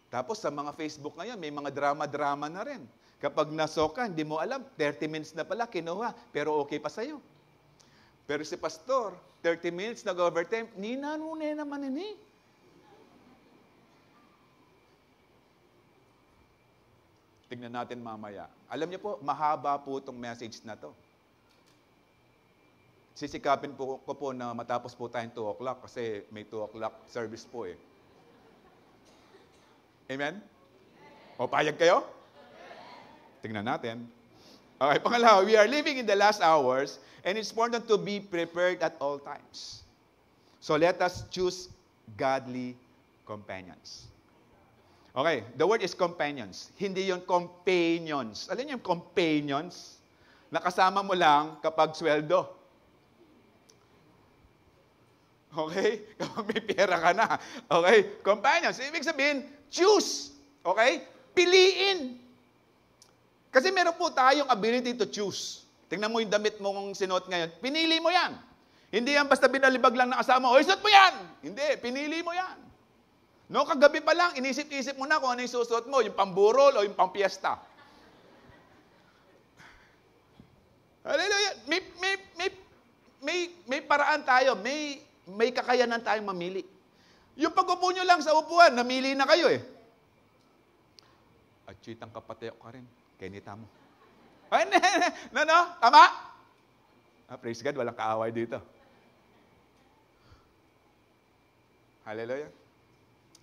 Tapos sa mga Facebook ngayon, may mga drama-drama na rin. Kapag nasoka, hindi mo alam, 30 minutes na pala kinuha, pero okay pa sa'yo. Pero si pastor, 30 minutes nag-overtime, ninanune naman ini. Tingnan natin mamaya. Alam niyo po, mahaba po itong message na to. Sisikapin ko po na matapos po tayong 2 o'clock kasi may 2 o'clock service po eh. Amen? O, payag kayo? Tingnan natin. Okay, pangalawa, we are living in the last hours and it's important to be prepared at all times. So let us choose godly companions. Okay, the word is companions. Hindi yon companions. Alam niyo yung companions? Nakasama mo lang kapag sweldo. Okay? Kapag may pera ka na. Okay? Companions. Ibig sabihin, choose. Okay? Piliin. Kasi meron po tayong ability to choose. Tingnan mo yung damit mong sinuot ngayon. Pinili mo yan. Hindi yan basta binalibag lang ng asawa mo, suot mo yan! Hindi, pinili mo yan. No, kagabi pa lang, inisip-isip mo na kung ano yung susuot mo, yung pamburol o yung pampiesta. Hallelujah! May paraan tayo, may kakayanan tayong mamili. Yung pag-upo nyo lang sa upuan, namili na kayo eh. At chitang kapateo ka rin. Kenita mo. Ay, no, tama? Praise God, walang kaaway dito. Hallelujah.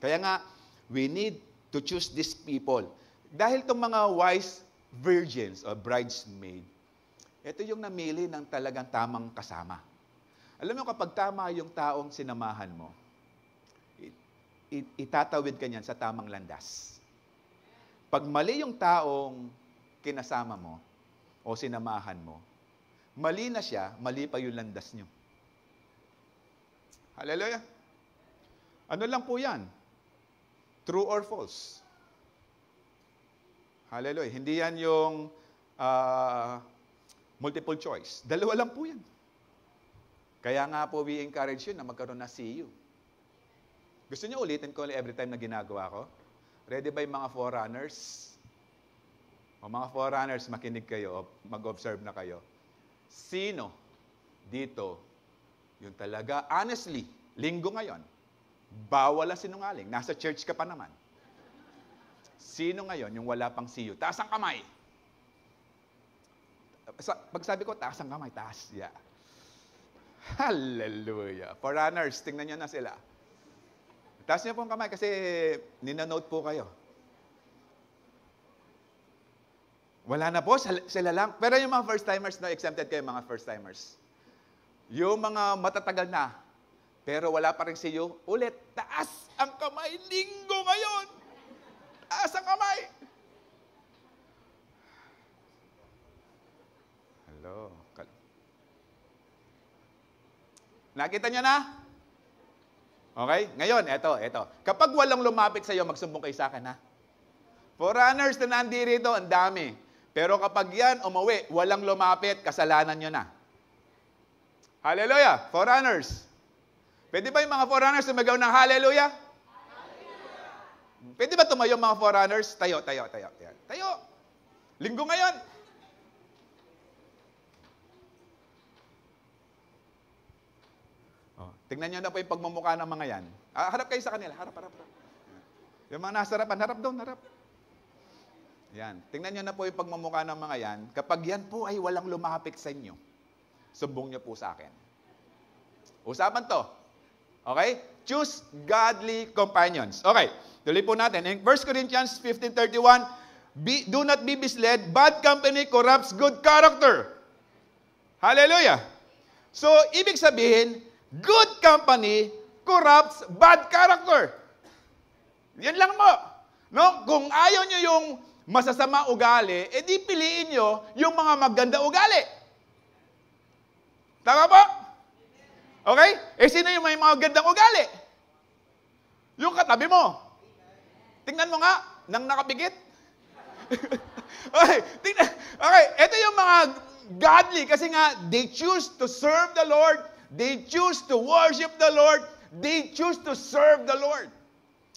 Kaya nga, we need to choose these people. Dahil itong mga wise virgins or bridesmaid, ito yung namili ng talagang tamang kasama. Alam mo, kapag tama yung taong sinamahan mo, itatawid ka niyan sa tamang landas. Pag mali yung taong kinasama mo o sinamahan mo, mali na siya, mali pa yung landas nyo. Hallelujah. Ano lang po yan? True or false? Hallelujah. Hindi yan yung multiple choice. Dalawa lang po yan. Kaya nga po we encourage you na magkaroon na CU. Gusto niyo ulitin ko every time na ginagawa ko? Ready ba yung mga forerunners? O mga forerunners, makinig kayo, mag-observe na kayo. Sino dito yung talaga, honestly, linggo ngayon, bawal ang sinungaling. Nasa church ka pa naman. Sino ngayon yung wala pang siyo? Taas ang kamay. Pag sabi ko, taas ang kamay, taas. Yeah. Hallelujah. Forerunners, tingnan nyo na sila. Taas niyo po ang kamay kasi ninanote po kayo. Wala na po, sila lang. Pero yung mga first-timers, no, exempted kayo mga first-timers. Yung mga matatagal na, pero wala pa rin siyo, ulit, taas ang kamay, linggo ngayon. Taas ang kamay. Hello. Nakita niyo na? Okay? Ngayon, eto. Kapag walang lumapit sa iyo, magsumbong kayo sa akin, ha? Forerunners na nandirito, ang dami. Pero kapag yan, umuwi, walang lumapit, kasalanan nyo na. Hallelujah! Forerunners. Pwede ba yung mga forerunners sumigaw ng hallelujah? Hallelujah! Pwede ba tumayo mga forerunners? Tayo. Linggo ngayon. Tingnan nyo na po yung pagmumukha ng mga yan. Harap kayo sa kanila. Harap. Yung mga nasa harapan, harap doon, harap. Yan. Tingnan nyo na po yung pagmumukha ng mga yan. Kapag yan po ay walang lumapit sa inyo, sumbong nyo po sa akin. Usapan to. Okay? Choose godly companions. Okay. Tuloy po natin. In 1 Corinthians 15:31, do not be misled. Bad company corrupts good character. Hallelujah. So, ibig sabihin, good company corrupts bad character. Yan lang mo. No? Kung ayaw nyo yung masasama ugali, edi piliin nyo yung mga maganda ugali. Tama po? Okay? Sino yung may mga gandang ugali? Yung katabi mo. Tingnan mo nga, nang nakapikit. Okay, ito yung mga godly kasi nga, they choose to serve the Lord, they choose to worship the Lord, they choose to serve the Lord.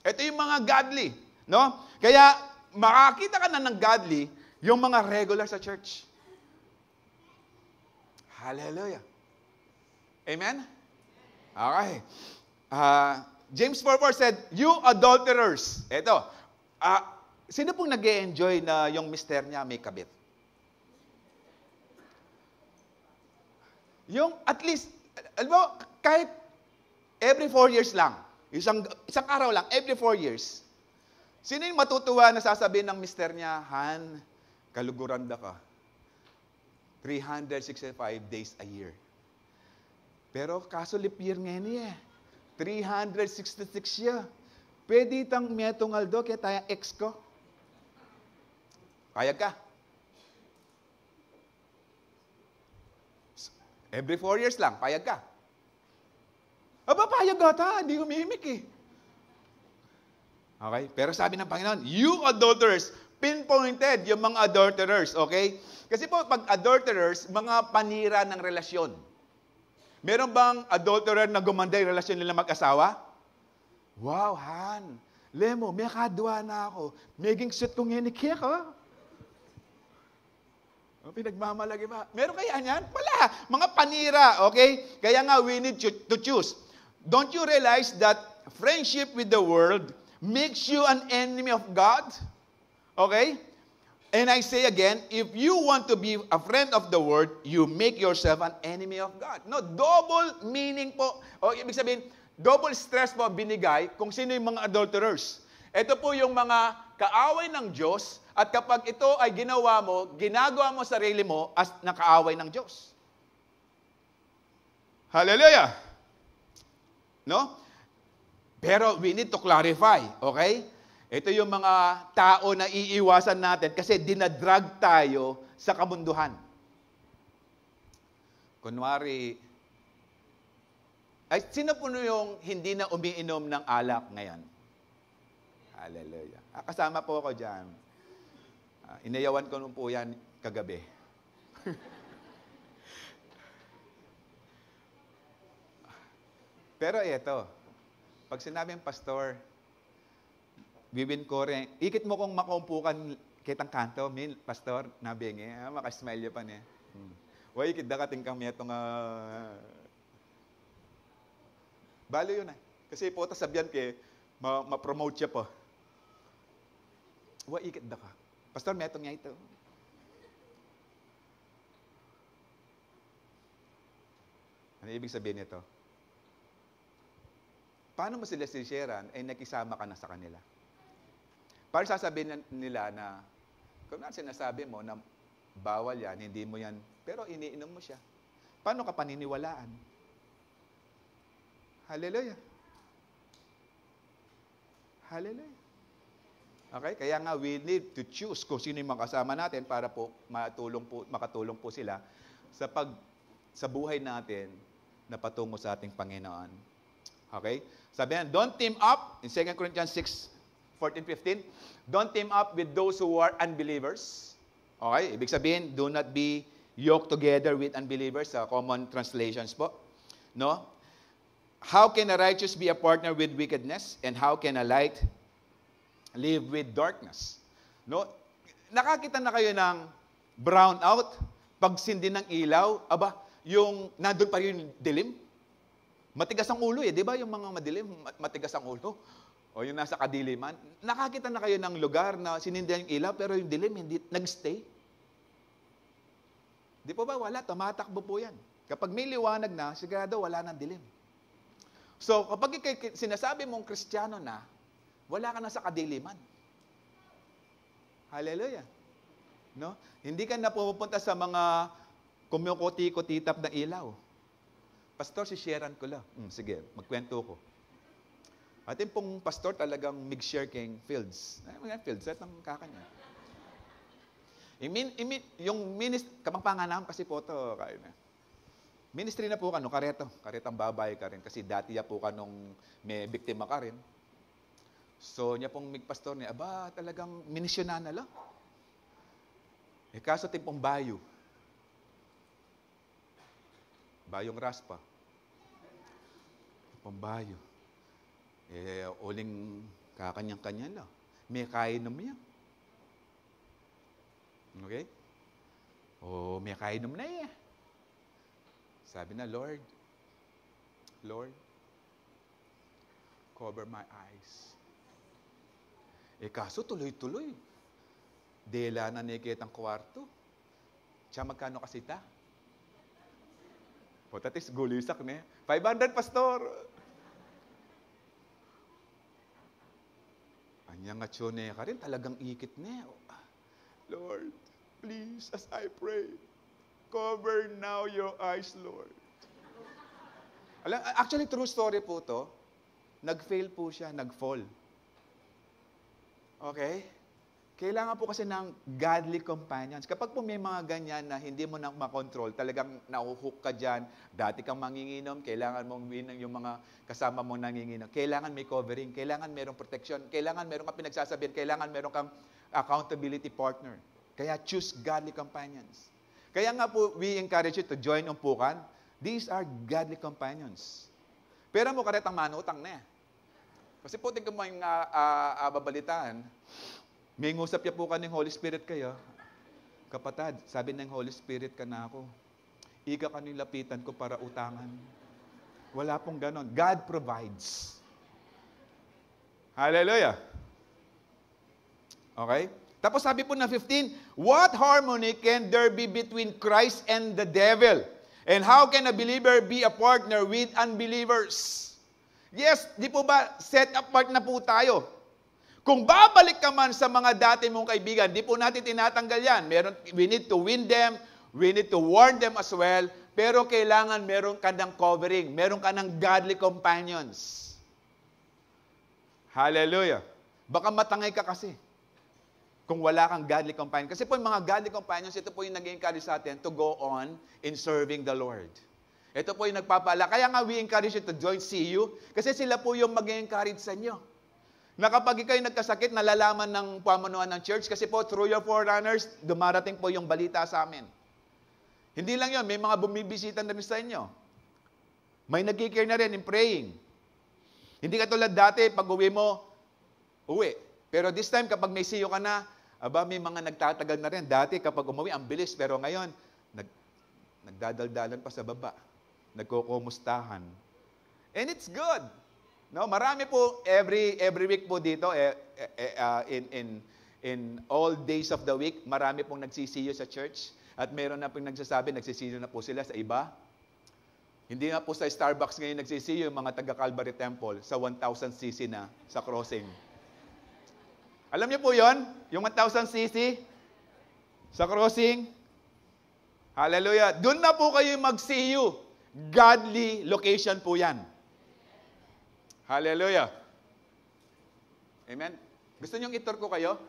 Ito yung mga godly, no? Kaya, makakita ka na ng godly, yung mga regular sa church. Hallelujah. Amen? Okay. James 4:4 said, you adulterers. Ito, sino pong nag-e-enjoy na yung mister niya may kabit? Yung at least, alam mo, kahit every 4 years lang, isang araw lang, every 4 years, sino yung matutuwa na sasabihin ng mister niya, Han, kaluguranda ka. 365 days a year. Pero kaso leap year ngayon eh. 366 siya. Pwede itang metong aldo kaya tayo ex ko. Kaya ka. Every 4 years lang, payag ka. Aba, payag ata, hindi umimik eh. Okay? Pero sabi ng Panginoon, you adulterers, pinpointed yung mga adulterers, okay? Kasi po, pag adulterers, mga panira ng relasyon. Meron bang adulterer na gumanda yung relasyon nila mag-asawa? Wow, Han. Lemo, may kadwa na ako. Meging sweet kong hinikiya ka. Pinagmamalagi ba? Meron kaya niyan? Wala. Mga panira, okay? Kaya nga, we need to choose. Don't you realize that friendship with the world makes you an enemy of God? Okay? And I say again, if you want to be a friend of the world, you make yourself an enemy of God. No, double meaning po. O ibig sabihin, double stress po binigay kung sino yung mga adulterers. Ito po yung mga kaaway ng Diyos at kapag ito ay ginawa mo, ginagawa mo sarili mo as nakaaway ng Diyos. Hallelujah! No? Pero we need to clarify, okay? Ito yung mga tao na iiwasan natin kasi dinadrag tayo sa kamunduhan. Kunwari, sino po yung hindi na umiinom ng alak ngayon? Hallelujah. Kasama po ako dyan. Inayawan ko po yan kagabi. Pero ito, pag sinabing pastor, bibin ko rin, ikit mo kung makumpukan kitang kanto, min, pastor, nabingi, makasmile pa niya. Way, ikit da ka tingkang miya itong, balo yun eh. Kasi po, tasabyan kay, ma-promote siya po. Way, ikit da ka. Pastor, may itong niya ito. Ano ibig sabihin nito? Paano mo sila sisharean, ay nakisama ka na sa kanila? Para sasabihin nila na, kung na sinasabi mo na bawal yan, hindi mo yan, pero iniinom mo siya. Paano ka paniniwalaan? Hallelujah. Hallelujah. Okay? Kaya nga, we need to choose kung sino yung makasama natin para po, makatulong po sila sa buhay natin na patungo sa ating Panginoon. Okay? Sabi yan, don't team up, in 2 Corinthians 6:14-15, don't team up with those who are unbelievers. Okay? Ibig sabihin, do not be yoked together with unbelievers, sa common translations po. No? How can a righteous be a partner with wickedness? And how can a light live with darkness? No? Nakakita na kayo ng brownout, pagsindi ng ilaw, aba, yung nandun pa rin yung dilim? Matigas ang ulo eh. Di ba yung mga madilim, matigas ang ulo? O yung nasa kadiliman. Nakakita na kayo ng lugar na sinindihan yung ilaw, pero yung dilim, hindi nag-stay. Di po ba? Wala. Tumatakbo po yan. Kapag may liwanag na, sigurado wala nang dilim. So, kapag sinasabi mong Kristiyano na, wala ka na sa kadiliman. Hallelujah. No? Hindi ka na pupunta sa mga kumukuti-kutitap na ilaw. Pastor, si-sharean ko lang. Sige, magkwento ko. Atin pong pastor talagang mig-share king fields. Fields, at ang kakanya. Yung ministry, kamangpangan naman kasi po ito, ministry na po ka, no, karetang babay ka rin. Kasi dati ya po ka nung may biktima ka rin. So, niya pong mig-pastor niya, talagang minisyonan na lang. Kaso tipong bayo. Bayong raspa. Pambayo. Uling kakanyang-kanya lang. May kainom niya. Okay? May kainom na eh. Sabi na, Lord, cover my eyes. Kaso tuloy-tuloy. Dela na nakikita ang kwarto. Siya magkano kasita? Tatis gulisak niya. 500, pastor. Anyang atsyon ka rin, talagang ikit niya. Lord, please, as I pray, cover now your eyes, Lord. Actually, true story po to. Nag-fail po siya, nag-fall. Okay? Kailangan po kasi ng godly companions. Kapag po may mga ganyan na hindi mo na makontrol, talagang nahuhook ka dyan, dati kang manginginom, kailangan mong yung mga kasama mong nanginginom. Kailangan may covering, kailangan merong protection, kailangan merong kang pinagsasabihan, kailangan merong kang accountability partner. Kaya choose godly companions. Kaya nga po, we encourage you to join umpukan. These are godly companions. Pero mo karetang manutang na eh. Kasi po, tingnan mo yung babalitaan, may ngusap niya po ka ng Holy Spirit kayo. Kapatid, sabi ng Holy Spirit ka na ako. Ika ka nilapitan ko para utangan. Wala pong ganon. God provides. Hallelujah. Okay? Tapos sabi po na 15, what harmony can there be between Christ and the devil? And how can a believer be a partner with unbelievers? Yes, di po ba set apart na po tayo? Kung babalik ka man sa mga dati mong kaibigan, di po natin tinatanggal yan. We need to win them, we need to warn them as well, pero kailangan meron ka ng covering, meron ka ng godly companions. Hallelujah. Baka matangay ka kasi kung wala kang godly companion. Kasi po yung mga godly companions, ito po yung nag-encourage sa atin to go on in serving the Lord. Ito po yung nagpapala. Kaya nga we encourage you to join CU kasi sila po yung mag-encourage sa inyo. Na kapag kayo nagkasakit, nalalaman ng pamunuan ng church kasi po through your forerunners, dumarating po yung balita sa amin. Hindi lang yun, may mga bumibisita na rin sa inyo. May nagkikare na rin in praying. Hindi katulad dati, pag uwi mo, uwi. Pero this time, kapag may siyo ka na, may mga nagtatagal na rin. Dati, kapag umuwi, ang bilis. Pero ngayon, nagdadaldalan pa sa baba. Nagkukumustahan. And it's good. No, marami po every week po dito in all days of the week, marami pong nagsisiyo sa church at meron na pong nagsasabi nagsisiyo na po sila sa iba. Hindi na po sa Starbucks ngayon nagsisiyo yung mga taga Calvary Temple sa 1,000 cc na sa crossing. Alam niyo po 'yon? Yung 1,000 cc sa crossing. Hallelujah. Doon na po kayo magsiyo. Godly location po 'yan. Hallelujah. Amen. Gusto niyong itur ko kayo?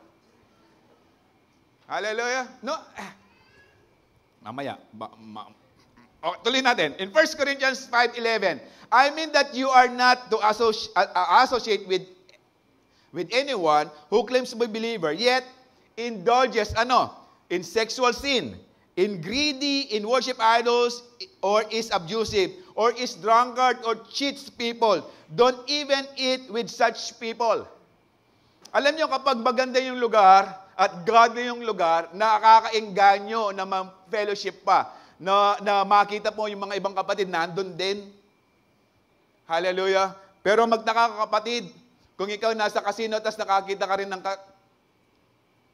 Hallelujah. No. Mamaya. Tuloy natin. In 1 Corinthians 5:11, I mean that you are not to associate with anyone who claims to be believer, yet indulges in sexual sin, in greedy, in worship idols, or is abusive, or is drunkard, or cheats people. Don't even eat with such people. Alam niyo, kapag maganda yung lugar at godly yung lugar, nakakaengganyo na fellowship pa, na makita po yung mga ibang kapatid, nandun din. Hallelujah. Pero magtaka ka, kapatid, kung ikaw nasa casino, tapos nakakita ka rin ng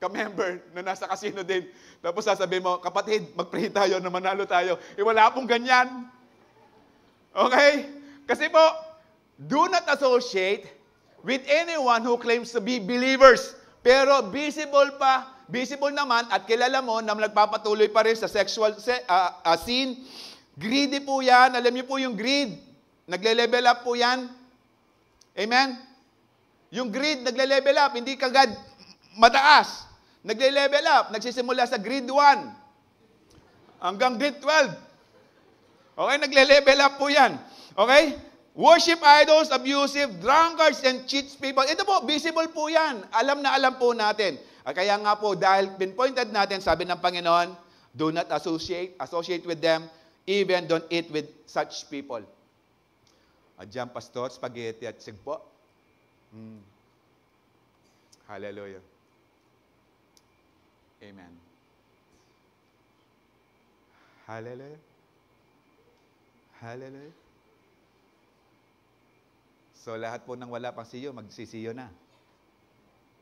ka-member na nasa casino din. Tapos sasabihin mo, kapatid, mag-pray tayo na manalo tayo. Wala pong ganyan. Okay? Kasi po, do not associate with anyone who claims to be believers. Pero visible naman at kilala mo na nagpapatuloy pa rin sa sexual sin. Greedy po yan. Alam niyo po yung greed. Nagle-level up po yan. Amen? Yung greed, nagle-level up. Hindi kagad mataas. Nagle-level up. Nagsisimula sa grade 1 hanggang grade 12. Okay? Nagle-level up po yan. Okay? Worship idols, abusive, drunkards, and cheats people. Ito po, visible po yan. Alam na alam po natin. Kaya nga po, dahil pinpointed natin, sabi ng Panginoon, do not associate with them, even don't eat with such people. Diyan, pastor, spaghetti at sigpo. Hallelujah. Amen. Hallelujah. Hallelujah. So, lahat po nang wala pang siyo, magsisiyo na.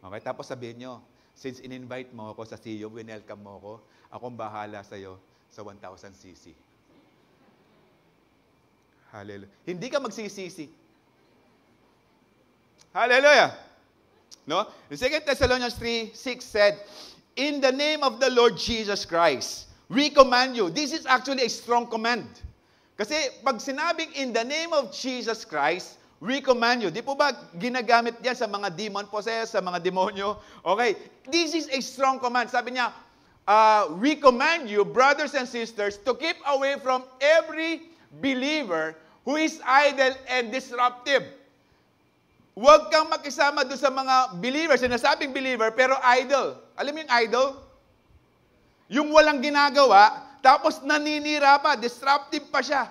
Okay, tapos sabihin nyo, since in-invite mo ako sa siyo, winelcome mo ako, akong bahala sa'yo sa 1,000 cc. Hallelujah. Hindi ka magsisisi. Hallelujah. No? In 2 Thessalonians 3:6 said, in the name of the Lord Jesus Christ, we command you. This is actually a strong command. Kasi pag sinabing in the name of Jesus Christ, we command you. Di po ba ginagamit yan sa mga demon possessed, sa mga demonyo? Okay. This is a strong command. Sabi niya, we command you, brothers and sisters, to keep away from every believer who is idle and disruptive. Huwag kang makisama doon sa mga believers, sinasabing believer, pero idle. Alam mo yung idle? Yung walang ginagawa, tapos naninira pa, disruptive pa siya.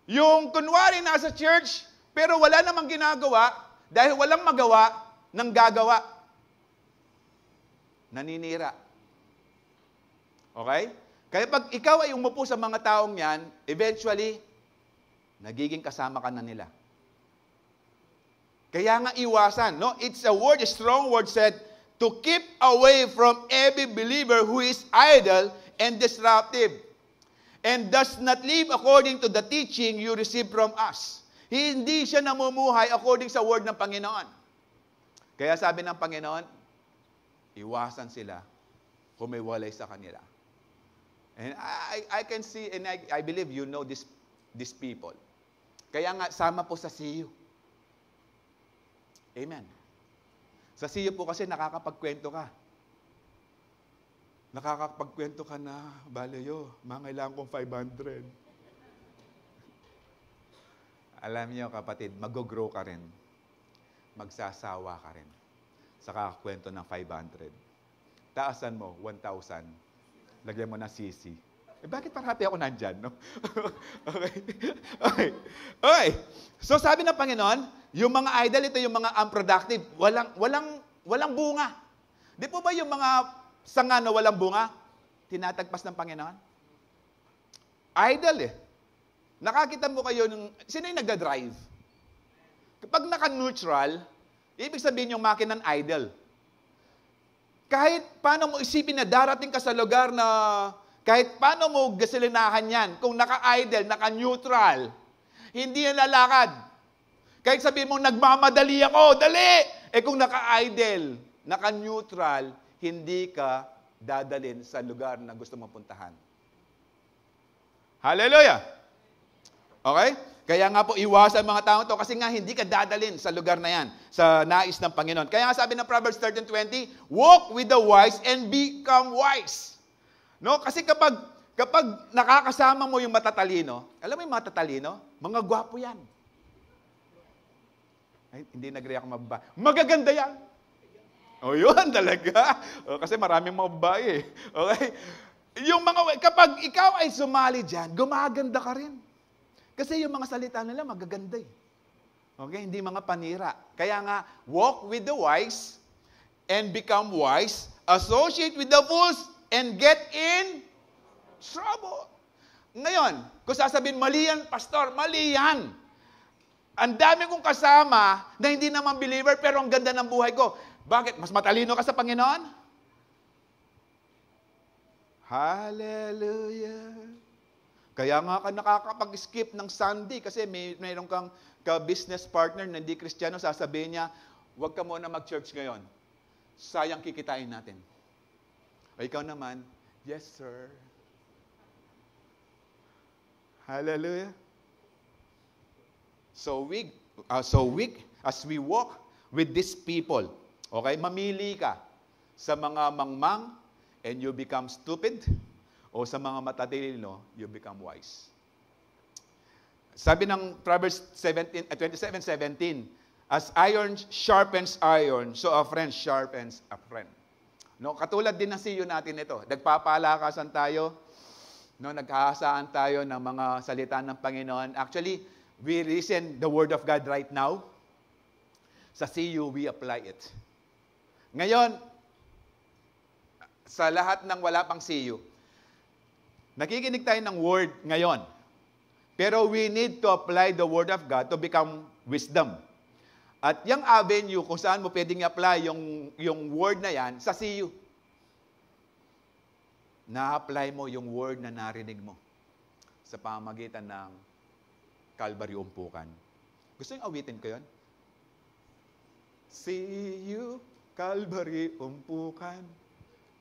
Yung kunwari nasa church, pero wala namang ginagawa, dahil walang magawa, nang gagawa. Naninira. Okay? Kaya pag ikaw ay umupo sa mga taong yan, eventually, nagiging kasama ka na nila. Kaya nga iwasan, no? It's a word, a strong word said, to keep away from every believer who is idle and disruptive, and does not live according to the teaching you receive from us. Hindi siya namumuhay according sa word ng Panginoon. Kaya sabi ng Panginoon, iwasan sila kung may walay sa kanila. And I can see, and I believe you know these people. Kaya nga, sama po sa CU. Amen. Sa CU po kasi nakakapagkwento ka. Nakakapagkwento ka na, balayo, mangailangan kong 500. Alam niyo kapatid, mag-grow ka rin. Magsasawa ka rin. Sa kakakwento ng 500. Taasan mo, 1,000. Lagyan mo na CC. Bakit parang happy ako nandyan, no? Okay. So sabi ng Panginoon, yung mga idol, ito yung mga unproductive. Walang bunga. Di po ba yung mga sanga na walang bunga, tinatagpas ng Panginoon? Idle eh. Nakakita mo kayo, sino yung nagda-drive? Kapag naka-neutral, ibig sabihin yung makina idle. Kahit paano mo isipin na darating ka sa lugar na, kahit paano mo gasolinahan yan, kung naka-idle, naka-neutral, hindi yan lalakad. Kahit sabihin mo, nagmamadali ako, dali! Kung naka-idle, naka-neutral, hindi ka dadalin sa lugar na gusto mong puntahan. Hallelujah! Okay? Kaya nga po, iwasan mga tao to kasi nga hindi ka dadalin sa lugar na yan, sa nais ng Panginoon. Kaya nga sabi ng Proverbs 13:20, walk with the wise and become wise. No? Kasi kapag nakakasama mo yung matatalino, alam mo yung matatalino? Mga gwapo yan. Ay, hindi nag-react mababa. Magaganda yan. O yun talaga. Kasi maraming mga babae. Okay? Kapag ikaw ay sumali dyan, gumaganda ka rin. Kasi yung mga salita nila magaganda eh. Okay? Hindi mga panira. Kaya nga, walk with the wise and become wise, associate with the fools and get in trouble. Ngayon, kung sasabihin, mali yan, pastor, mali yan. Ang dami kong kasama na hindi naman believer, pero ang ganda ng buhay ko. Bakit? Mas matalino ka sa Panginoon? Hallelujah. Kaya nga ka nakakapag-skip ng Sunday kasi mayroon kang ka-business partner na hindi Kristiyano, sasabihin niya, huwag ka muna mag-church ngayon. Sayang kikitain natin. O ikaw naman, yes sir. Hallelujah. So as we walk with these people, okay, mamili ka sa mga mangmang and you become stupid, o sa mga matatalino, you become wise. Sabi ng Proverbs 27:17, as iron sharpens iron, so a friend sharpens a friend. No, katulad din ng CEO natin ito. Nagpapalakasan tayo, no, nagkahasaan tayo ng mga salita ng Panginoon. Actually, we listen the Word of God right now. Sa CU, we apply it. Ngayon, sa lahat ng wala pang CU, nakikinig tayo ng Word ngayon. Pero we need to apply the Word of God to become wisdom. At yung avenue kung saan mo pwedeng i-apply yung Word na yan, sa CU. Na-apply mo yung Word na narinig mo sa pamamagitan ng Calvary Umpukan. Gusto yung awitin ko yun? CU, Calvary Umpukan.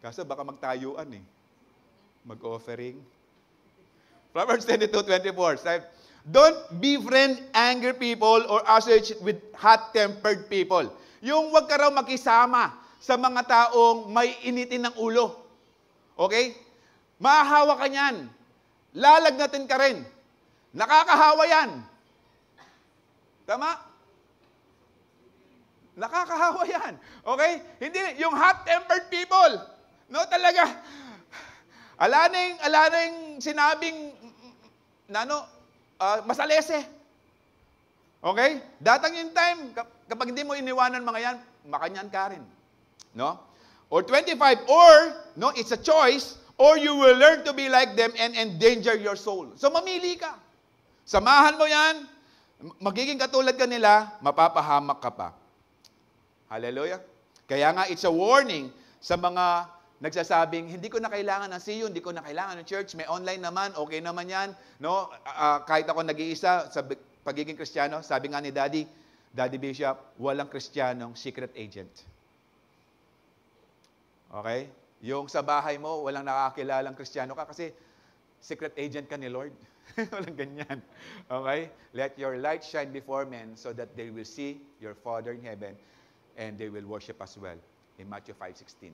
Kaso baka magtayuan eh. Mag-offering. Proverbs 22:24 says, don't befriend angry people or associate with hot-tempered people. Yung wag ka raw makisama sa mga taong may initin ng ulo. Okay? Mahahawa ka niyan. Lalagnatin ka rin. Nakakahawa yan. Tama? Nakakahawa yan. Okay? Hindi, yung hot-tempered people. No, talaga. Alaneng sinabing, masalese. Okay? Datang yung time, kapag hindi mo iniwanan mga yan, makanyan ka rin. No? Or 25, or, no, it's a choice, or you will learn to be like them and endanger your soul. So, mamili ka. Samahan mo yan, magiging katulad ka nila, mapapahamak ka pa. Hallelujah. Kaya nga, it's a warning sa mga nagsasabing, hindi ko na kailangan ng CU, hindi ko na kailangan ng church, may online naman, okay naman yan. No? Kahit ako nag-iisa sa pagiging Kristiyano, sabi nga ni Daddy Bishop, walang Kristiyanong secret agent. Okay? Yung sa bahay mo, walang nakakilalang Kristiyano ka kasi secret agent ka ni Lord. Walang ganyan. Okay? Let your light shine before men so that they will see your Father in heaven and they will worship as well. In Matthew 5:16.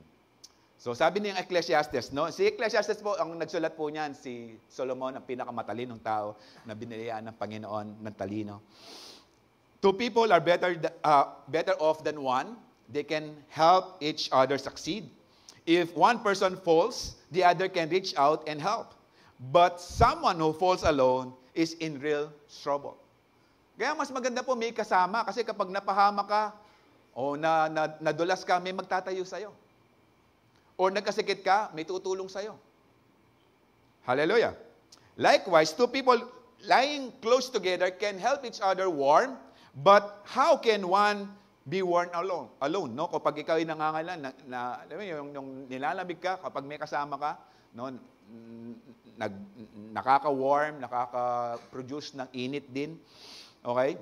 So sabi niyang Ecclesiastes, no? Si Ecclesiastes po, ang nagsulat po niyan, si Solomon, ang pinakamatalinong tao na binilihan ng Panginoon ng talino. Two people are better off than one. They can help each other succeed. If one person falls, the other can reach out and help. But someone who falls alone is in real trouble. Kaya mas maganda po may kasama kasi kapag napahama ka o nadulas ka, may magtatayo sa'yo. O nagkasikit ka, may tutulong sa'yo. Hallelujah. Likewise, two people lying close together can help each other warm, but how can one be warm alone? No? Kapag ikaw ay nangangailangan, yung nilalamig ka, kapag may kasama ka, no, nakaka-warm, nakaka-produce ng init din. Okay?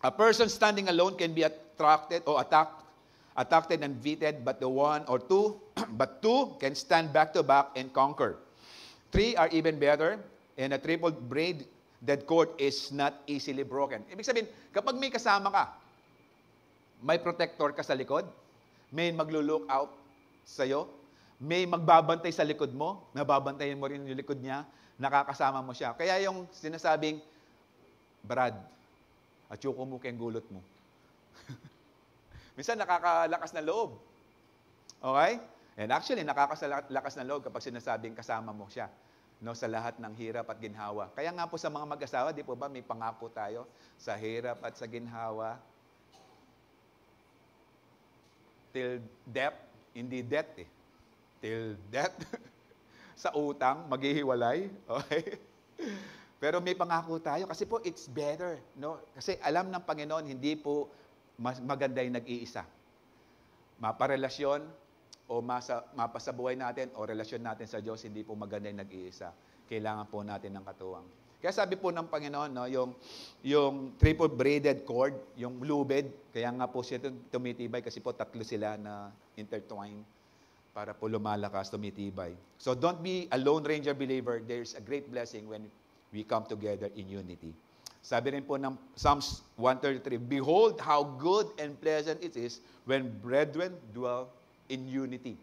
A person standing alone can be attracted and defeated, but two can stand back to back and conquer. Three are even better, and a triple-braided cord is not easily broken. Ibig sabihin, kapag may kasama ka, may protector ka sa likod, may maglo-look out sa'yo, may magbabantay sa likod mo, nababantayan mo rin yung likod niya, nakakasama mo siya. Kaya yung sinasabing, Brad, at yuko mo kayong gulot mo. Minsan nakakalakas na loob. Okay? And actually, nakakalakas na loob kapag sinasabing kasama mo siya, no, sa lahat ng hirap at ginhawa. Kaya nga po sa mga mag-asawa, di po ba may pangako tayo sa hirap at sa ginhawa? Till death, hindi death eh. Till death. sa utang, maghihiwalay. Okay? Pero may pangako tayo kasi po it's better, no? Kasi alam ng Panginoon hindi po maganda yung nag-iisa. Maparelasyon o mapasabuhay natin o relasyon natin sa Diyos, hindi po maganda yung nag-iisa. Kailangan po natin ng katuwang. Kaya sabi po ng Panginoon, no, yung triple braided cord, yung lubid, kaya nga po siya tumitibay kasi po tatlo sila na intertwined para po lumalakas, tumitibay. So don't be a lone ranger believer. There's a great blessing when we come together in unity. Sabi rin po ng Psalms 133, behold how good and pleasant it is when brethren dwell in unity.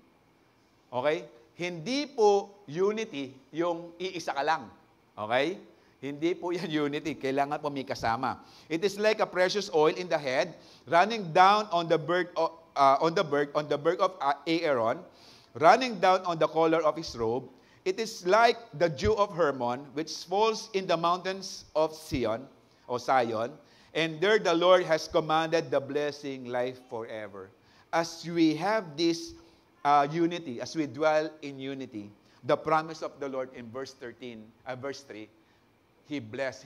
Okay? Hindi po unity yung iisa ka lang. Okay? Hindi po yan unity. Kailangan po may kasama. It is like a precious oil in the head, running down on the berg of Aaron, running down on the collar of his robe. It is like the dew of Hermon, which falls in the mountains of Zion, and there the Lord has commanded the blessing, life forever. As we have this unity, as we dwell in unity, the promise of the Lord in verse 3, He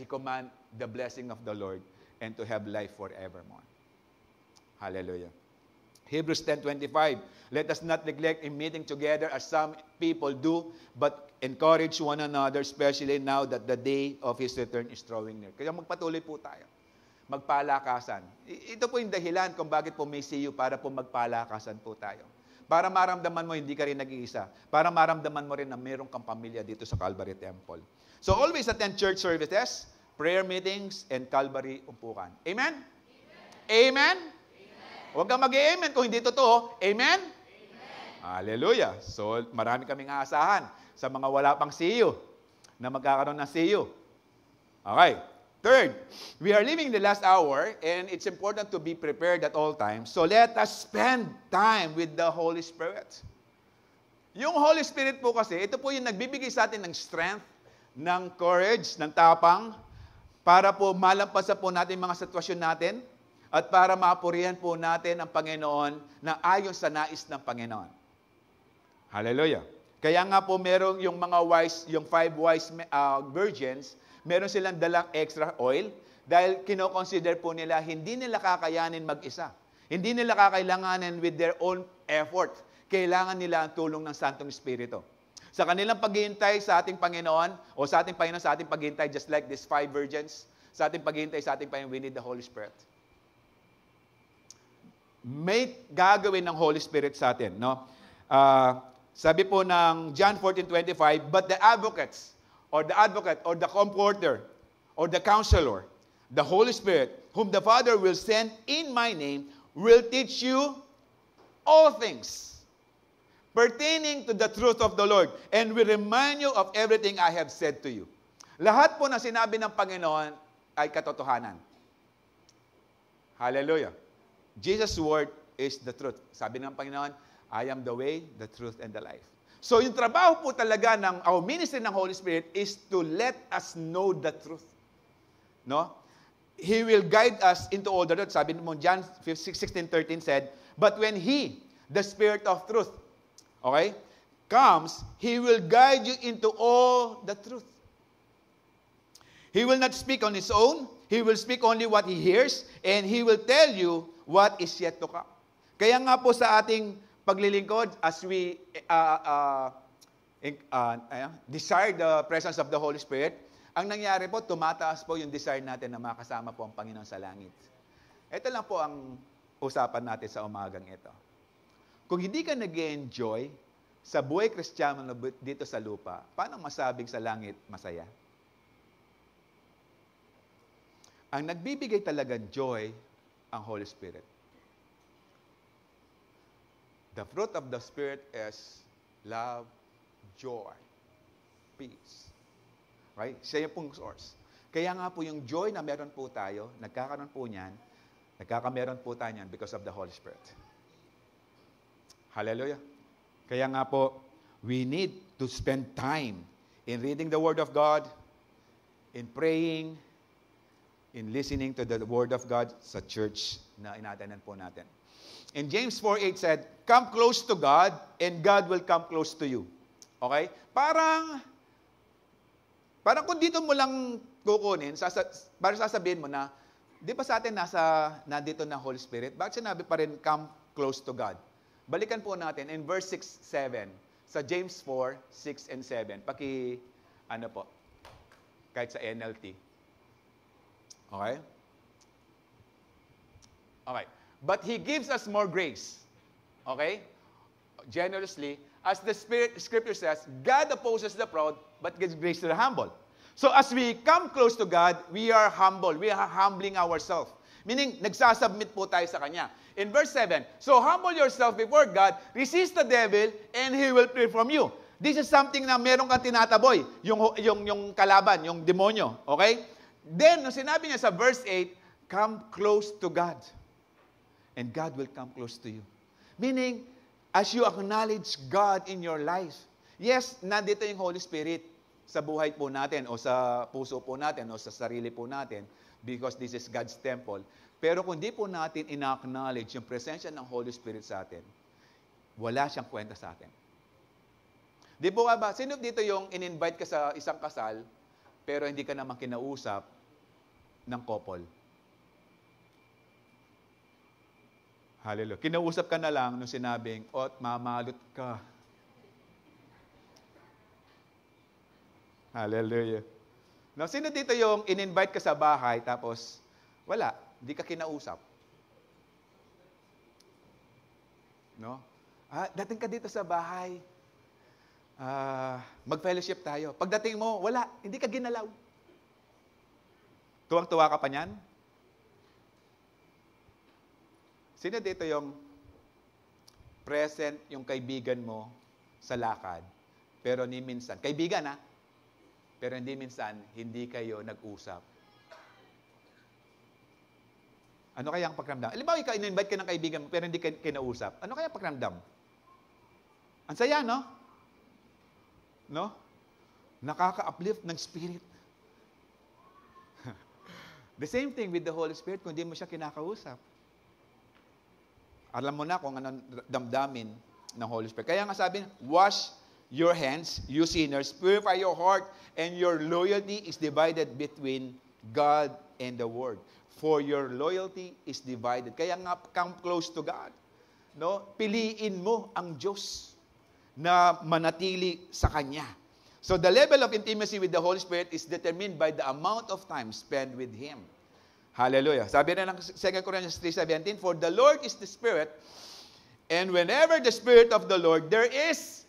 command the blessing of the Lord and to have life forevermore. Hallelujah. Hebrews 10:25, let us not neglect in meeting together as some people do, but encourage one another, especially now that the day of His return is drawing near. Kaya magpatuloy po tayo. Magpalakasan. Ito po yung dahilan kung bakit po may CU, para po magpalakasan po tayo. Para maramdaman mo hindi ka rin nag-iisa. Para maramdaman mo rin na mayroon kang pamilya dito sa Calvary Temple. So always attend church services, prayer meetings, and Calvary umpukan. Amen? Amen? Huwag kang mag-amen kung hindi totoo. Amen? Hallelujah. So marami kaming aasahan sa mga wala pang CU na magkakaroon ng CU. Okay. Third, we are living the last hour and it's important to be prepared at all times. So let us spend time with the Holy Spirit. Yung Holy Spirit po kasi, ito po yung nagbibigay sa atin ng strength, ng courage, ng tapang, para po malampasan po natin mga sitwasyon natin at para mapurihan po natin ang Panginoon na ayon sa nais ng Panginoon. Hallelujah. Kaya nga po merong yung mga wise, yung 5 wise virgins, meron silang dalang extra oil dahil kinoconsider po nila hindi nila kakayanin mag-isa. Hindi nila kakailanganin with their own effort. Kailangan nila ang tulong ng Santong Espiritu. Sa kanilang paghihintay sa ating Panginoon o sa ating Panginoon, sa ating paghihintay, just like these 5 virgins, sa ating paghihintay sa ating Panginoon, we need the Holy Spirit. May gagawin ng Holy Spirit sa atin. No? Sabi po ng John 14:25, but the advocate, or the comforter, or the counselor, the Holy Spirit, whom the Father will send in my name, will teach you all things pertaining to the truth of the Lord, and will remind you of everything I have said to you. Lahat po na sinabi ng Panginoon ay katotohanan. Hallelujah. Jesus' word is the truth. Sabi ng Panginoon, I am the way, the truth, and the life. So yung trabaho po talaga ng our ministry ng Holy Spirit is to let us know the truth. No? He will guide us into all the truth. Sabi mo, John 16:13 said, but when He, the Spirit of truth, okay, comes, He will guide you into all the truth. He will not speak on His own. He will speak only what He hears, and He will tell you what is yet to come. Kaya nga po sa ating paglilingkod, as we desire the presence of the Holy Spirit, ang nangyari po, tumataas po yung desire natin na makasama po ang Panginoon sa langit. Ito lang po ang usapan natin sa umagang ito. Kung hindi ka nag-enjoy sa buhay Kristiyano dito sa lupa, paano masabing sa langit masaya? Ang nagbibigay talaga joy, ang Holy Spirit. The fruit of the Spirit is love, joy, peace. Right? Siya yung pong source. Kaya nga po yung joy na meron po tayo, nagkakameron po tayo niyan because of the Holy Spirit. Hallelujah. Kaya nga po, we need to spend time in reading the Word of God, in praying, in listening to the Word of God sa church na inatanan po natin. In James 4:8 said, come close to God, and God will come close to you. Okay? Parang kung dito mo lang kukunin, parang sasabihin mo na, di ba sa atin nandito na Holy Spirit? Bakit sinabi pa rin, come close to God? Balikan po natin in verse 6, 7, sa James 4, 6 and 7. Kahit sa NLT. Okay? Okay. But He gives us more grace. Okay? Generously, as the Scripture says, God opposes the proud, but gives grace to the humble. So as we come close to God, we are humble. We are humbling ourselves. Meaning, nagsasubmit po tayo sa Kanya. In verse 7, so humble yourself before God, resist the devil, and he will flee from you. This is something na meron kang tinataboy, yung kalaban, yung demonyo. Okay? Then, nung sinabi niya sa verse 8, come close to God, and God will come close to you. Meaning, as you acknowledge God in your life, yes, nandito yung Holy Spirit sa buhay po natin, o sa puso po natin, o sa sarili po natin, because this is God's temple. Pero kung di po natin ina-acknowledge yung presensya ng Holy Spirit sa atin, wala siyang kwenta sa atin. Di po ba? Sino dito yung in-invite ka sa isang kasal, pero hindi ka naman kinausap ng couple? Hallelujah. Kinausap ka na lang nung sinabing, mamalot ka. Hallelujah. Now, sino dito yung in-invite ka sa bahay, tapos wala, hindi ka kinausap? No? Dating ka dito sa bahay, mag-fellowship tayo. Pagdating mo, wala, hindi ka ginalaw. Tuwang-tuwa ka pa niyan? Sino dito yung present yung kaibigan mo sa lakad, pero ni minsan, kaibigan pero hindi minsan, hindi kayo nag-usap? Ano kaya ang pakiramdam? Halimbawa, in-invite ka ng kaibigan mo, pero hindi ka kinausap. Ano kaya ang pakiramdam? Ang saya, no? No? Nakaka-uplift ng spirit. The same thing with the Holy Spirit, kung hindi mo siya kinakausap. Alam mo na kung anong damdamin ng Holy Spirit. Kaya nga sabi, wash your hands, you sinners, purify your heart, and your loyalty is divided between God and the Word. For your loyalty is divided. Kaya nga, come close to God. No? Piliin mo ang Diyos na manatili sa Kanya. So the level of intimacy with the Holy Spirit is determined by the amount of time spent with Him. Hallelujah. Sabi na ng 2 Corinthians 3:17, for the Lord is the Spirit, and whenever the Spirit of the Lord, there is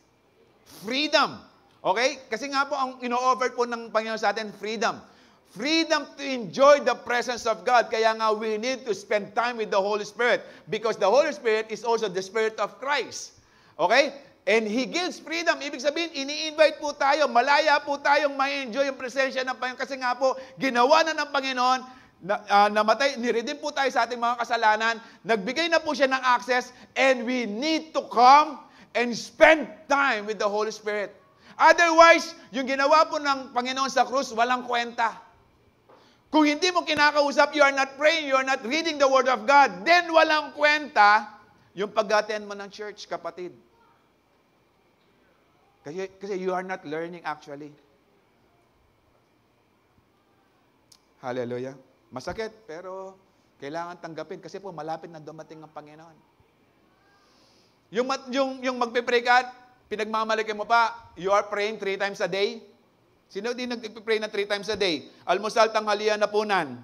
freedom. Okay? Kasi nga po, ang ino-offer po ng Panginoon sa atin, freedom. Freedom to enjoy the presence of God. Kaya nga, we need to spend time with the Holy Spirit, because the Holy Spirit is also the Spirit of Christ. Okay? And He gives freedom. Ibig sabihin, ini-invite po tayo, malaya po tayong ma-enjoy yung presensya ng Panginoon. Kasi nga po, ginawa na ng Panginoon, namatay, niredeem po tayo sa ating mga kasalanan, nagbigay na po siya ng access, and we need to come and spend time with the Holy Spirit. Otherwise, yung ginawa po ng Panginoon sa krus, walang kwenta. Kung hindi mo kinakausap, you are not praying, you are not reading the Word of God, then walang kwenta yung pag-attend mo ng church, kapatid. Kasi you are not learning actually. Hallelujah. Masakit, pero kailangan tanggapin kasi po malapit na dumating ang Panginoon. Yung magpe-pray ka, pinagmamalaki mo pa, you are praying 3 times a day. Sino din nagpe-pray na 3 times a day? Almusal, tanghalian, hapunan.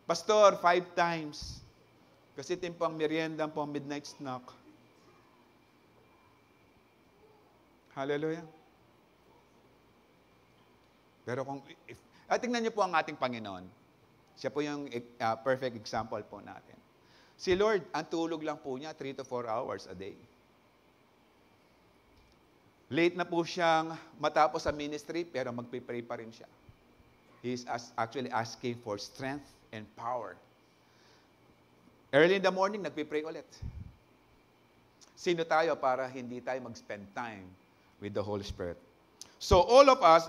Pastor, 5 times. Kasi timpang merienda po, midnight snack. Hallelujah. Pero tingnan niyo po ang ating Panginoon. Siya po yung perfect example po natin. Si Lord, ang tulog lang po niya, 3 to 4 hours a day. Late na po siyang matapos sa ministry, pero magpipray pa rin siya. He is actually asking for strength and power. Early in the morning, nagpipray ulit. Sino tayo para hindi tayo mag-spend time with the Holy Spirit? So all of us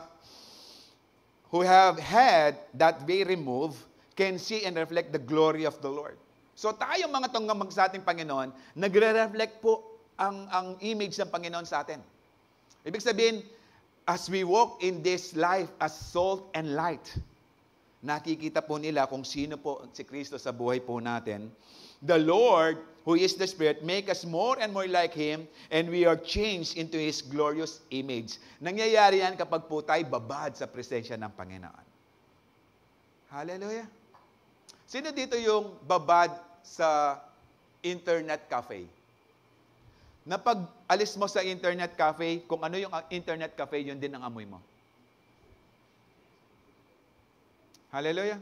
who have had that very move can see and reflect the glory of the Lord. So tayo mga tunggamag sa ating Panginoon, nagre-reflect po ang image ng Panginoon sa atin. Ibig sabihin, as we walk in this life as salt and light, nakikita po nila kung sino po si Kristo sa buhay po natin. The Lord, who is the Spirit, make us more and more like Him, and we are changed into His glorious image. Nangyayari yan kapag po tayo babad sa presensya ng Panginoon. Hallelujah! Sino dito yung babad sa internet cafe? Na pag alis mo sa internet cafe, kung ano yung internet cafe, yun din ang amoy mo. Hallelujah!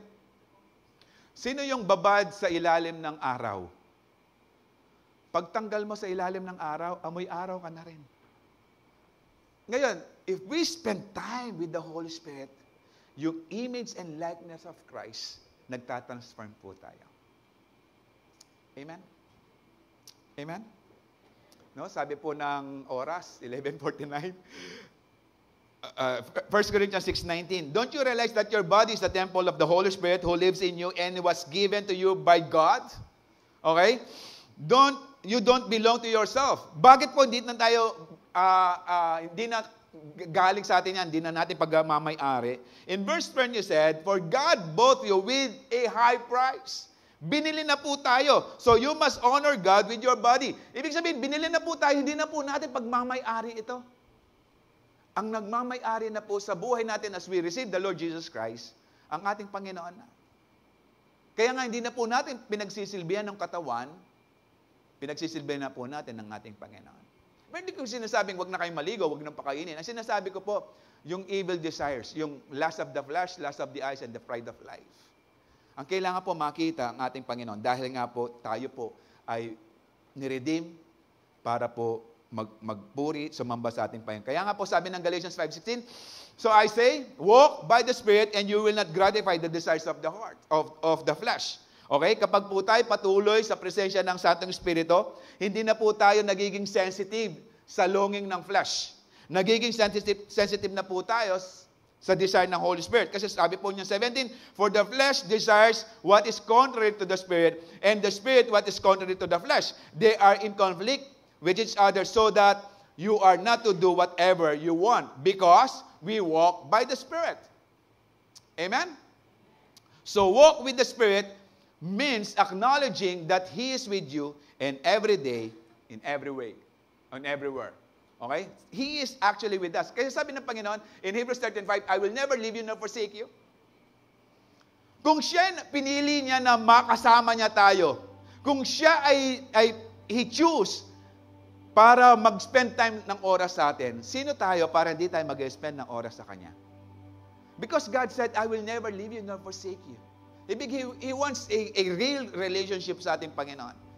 Sino yung babad sa ilalim ng araw? Pagtanggal mo sa ilalim ng araw, amoy araw ka na rin. Ngayon, if we spend time with the Holy Spirit, yung image and likeness of Christ, nagtatransform po tayo. Amen? Amen? No, sabi po ng oras, 11:49, 1 Corinthians 6:19, don't you realize that your body is the temple of the Holy Spirit who lives in you and was given to you by God? Okay? You don't belong to yourself. Bakit po hindi na tayo, hindi na galing sa atin yan, hindi na natin pagmamay-ari? In verse 20 you said, for God bought you with a high price. Binili na po tayo. So you must honor God with your body. Ibig sabihin, binili na po tayo, hindi na po natin pagmamay-ari ito. Ang nagmamay-ari na po sa buhay natin as we receive the Lord Jesus Christ, ang ating Panginoon na. Kaya nga hindi na po natin pinagsisilbihan ng katawan, pinagsisilbihan na po natin ng ating Panginoon. Pero hindi ko sinasabing wag na kayong maligo, wag nang pakainin. Ang sinasabi ko po, yung evil desires, yung lust of the flesh, lust of the eyes, and the pride of life. Ang kailangan po makita ang ating Panginoon dahil nga po tayo po ay niredeem para po magpuri, sumamba sa ating Panginoon. Kaya nga po sabi ng Galatians 5:16, so I say, walk by the Spirit and you will not gratify the desires of the heart, of the flesh. Okay? Kapag po tayo patuloy sa presensya ng Santong Espiritu, hindi na po tayo nagiging sensitive sa longing ng flesh. Nagiging sensitive na po tayo sa desire ng Holy Spirit. Kasi sabi po niya 17, for the flesh desires what is contrary to the Spirit, and the Spirit what is contrary to the flesh. They are in conflict with each other so that you are not to do whatever you want because we walk by the Spirit. Amen? So walk with the Spirit means acknowledging that He is with you and every day, in every way, and everywhere. Okay? He is actually with us. Kasi sabi ng Panginoon, in Hebrews 13:5, I will never leave you nor forsake you. Kung siya, pinili niya na makasama niya tayo, kung siya He choose para mag-spend time ng oras sa atin, sino tayo para hindi tayo mag-spend ng oras sa Kanya? Because God said, I will never leave you nor forsake you. He wants a real relationship sa ating Panginoon.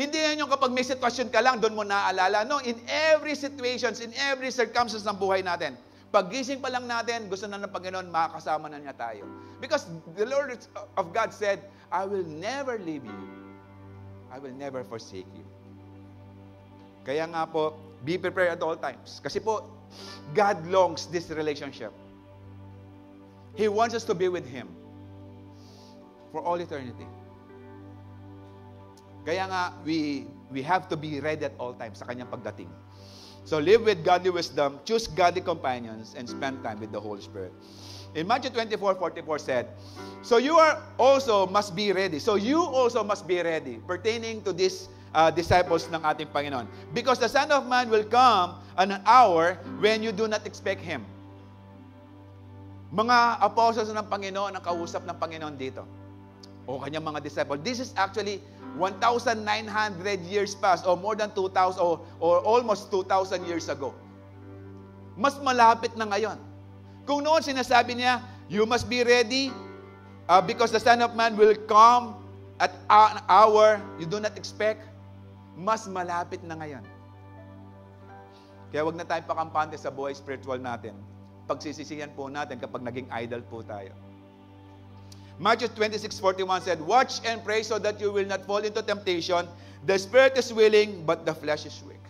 Hindi yan yung kapag may sitwasyon ka lang, doon mo naaalala. No, in every situations, in every circumstance ng buhay natin, paggising pa lang natin, gusto na ng Panginoon, makakasama na niya tayo. Because the Lord of God said, I will never leave you. I will never forsake you. Kaya nga po, be prepared at all times. Kasi po, God longs this relationship. He wants us to be with Him for all eternity. Kaya nga, we have to be ready at all times sa Kanyang pagdating. So live with godly wisdom, choose godly companions, and spend time with the Holy Spirit. In Matthew 24:44 said, so you also must be ready. So you also must be ready pertaining to these disciples ng ating Panginoon. Because the Son of Man will come an hour when you do not expect Him. Mga apostles ng Panginoon, ang kausap ng Panginoon dito. O kanyang mga disciples. This is actually 1,900 years past or more than 2,000 or almost 2,000 years ago. Mas malapit na ngayon. Kung noon sinasabi niya, you must be ready because the Son of Man will come at an hour you do not expect, mas malapit na ngayon. Kaya wag na tayong pakampante sa buhay spiritual natin. Pagsisisihan po natin kapag naging idol po tayo. Matthew 26:41 said, watch and pray so that you will not fall into temptation. The spirit is willing, but the flesh is weak.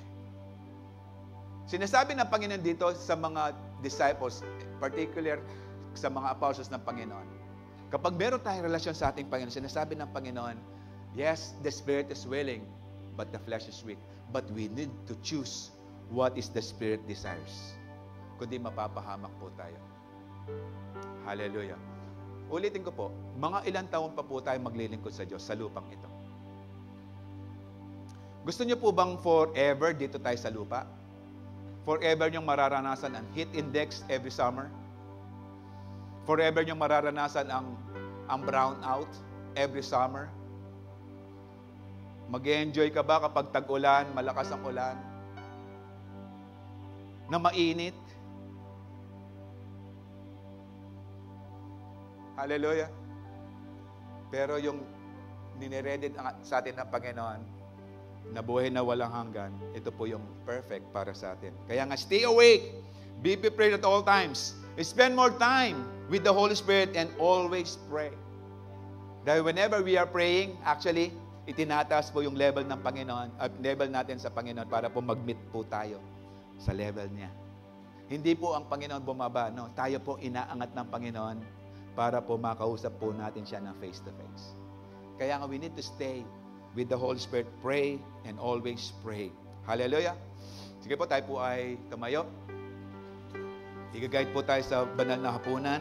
Sinasabi ng Panginoon dito sa mga disciples, particular sa mga apostles ng Panginoon. Kapag meron tayong relasyon sa ating Panginoon, sinasabi ng Panginoon, yes, the spirit is willing, but the flesh is weak. But we need to choose what is the Spirit desires. Kundi mapapahamak po tayo. Hallelujah. Ulitin ko po, mga ilang taon pa po tayo maglilingkod sa Diyos sa lupang ito. Gusto niyo po bang forever dito tayo sa lupa? Forever niyong mararanasan ang heat index every summer? Forever niyong mararanasan ang brownout every summer? Mag-enjoy ka ba kapag tag-ulan, malakas ang ulan? Na mainit? Hallelujah. Pero yung nineredit sa atin ng Panginoon, na buhay na walang hanggan, ito po yung perfect para sa atin. Kaya nga, stay awake. Be prepared at all times. Spend more time with the Holy Spirit and always pray. Dahil whenever we are praying, actually, itinataas po yung level ng Panginoon, at level natin sa Panginoon para po mag-meet po tayo sa level niya. Hindi po ang Panginoon bumaba, no? Tayo po inaangat ng Panginoon para po makausap po natin siya ng face-to-face. Kaya nga, we need to stay with the Holy Spirit, pray and always pray. Hallelujah. Sige po, tayo po ay tumayo. I-guide po tayo sa banal na hapunan.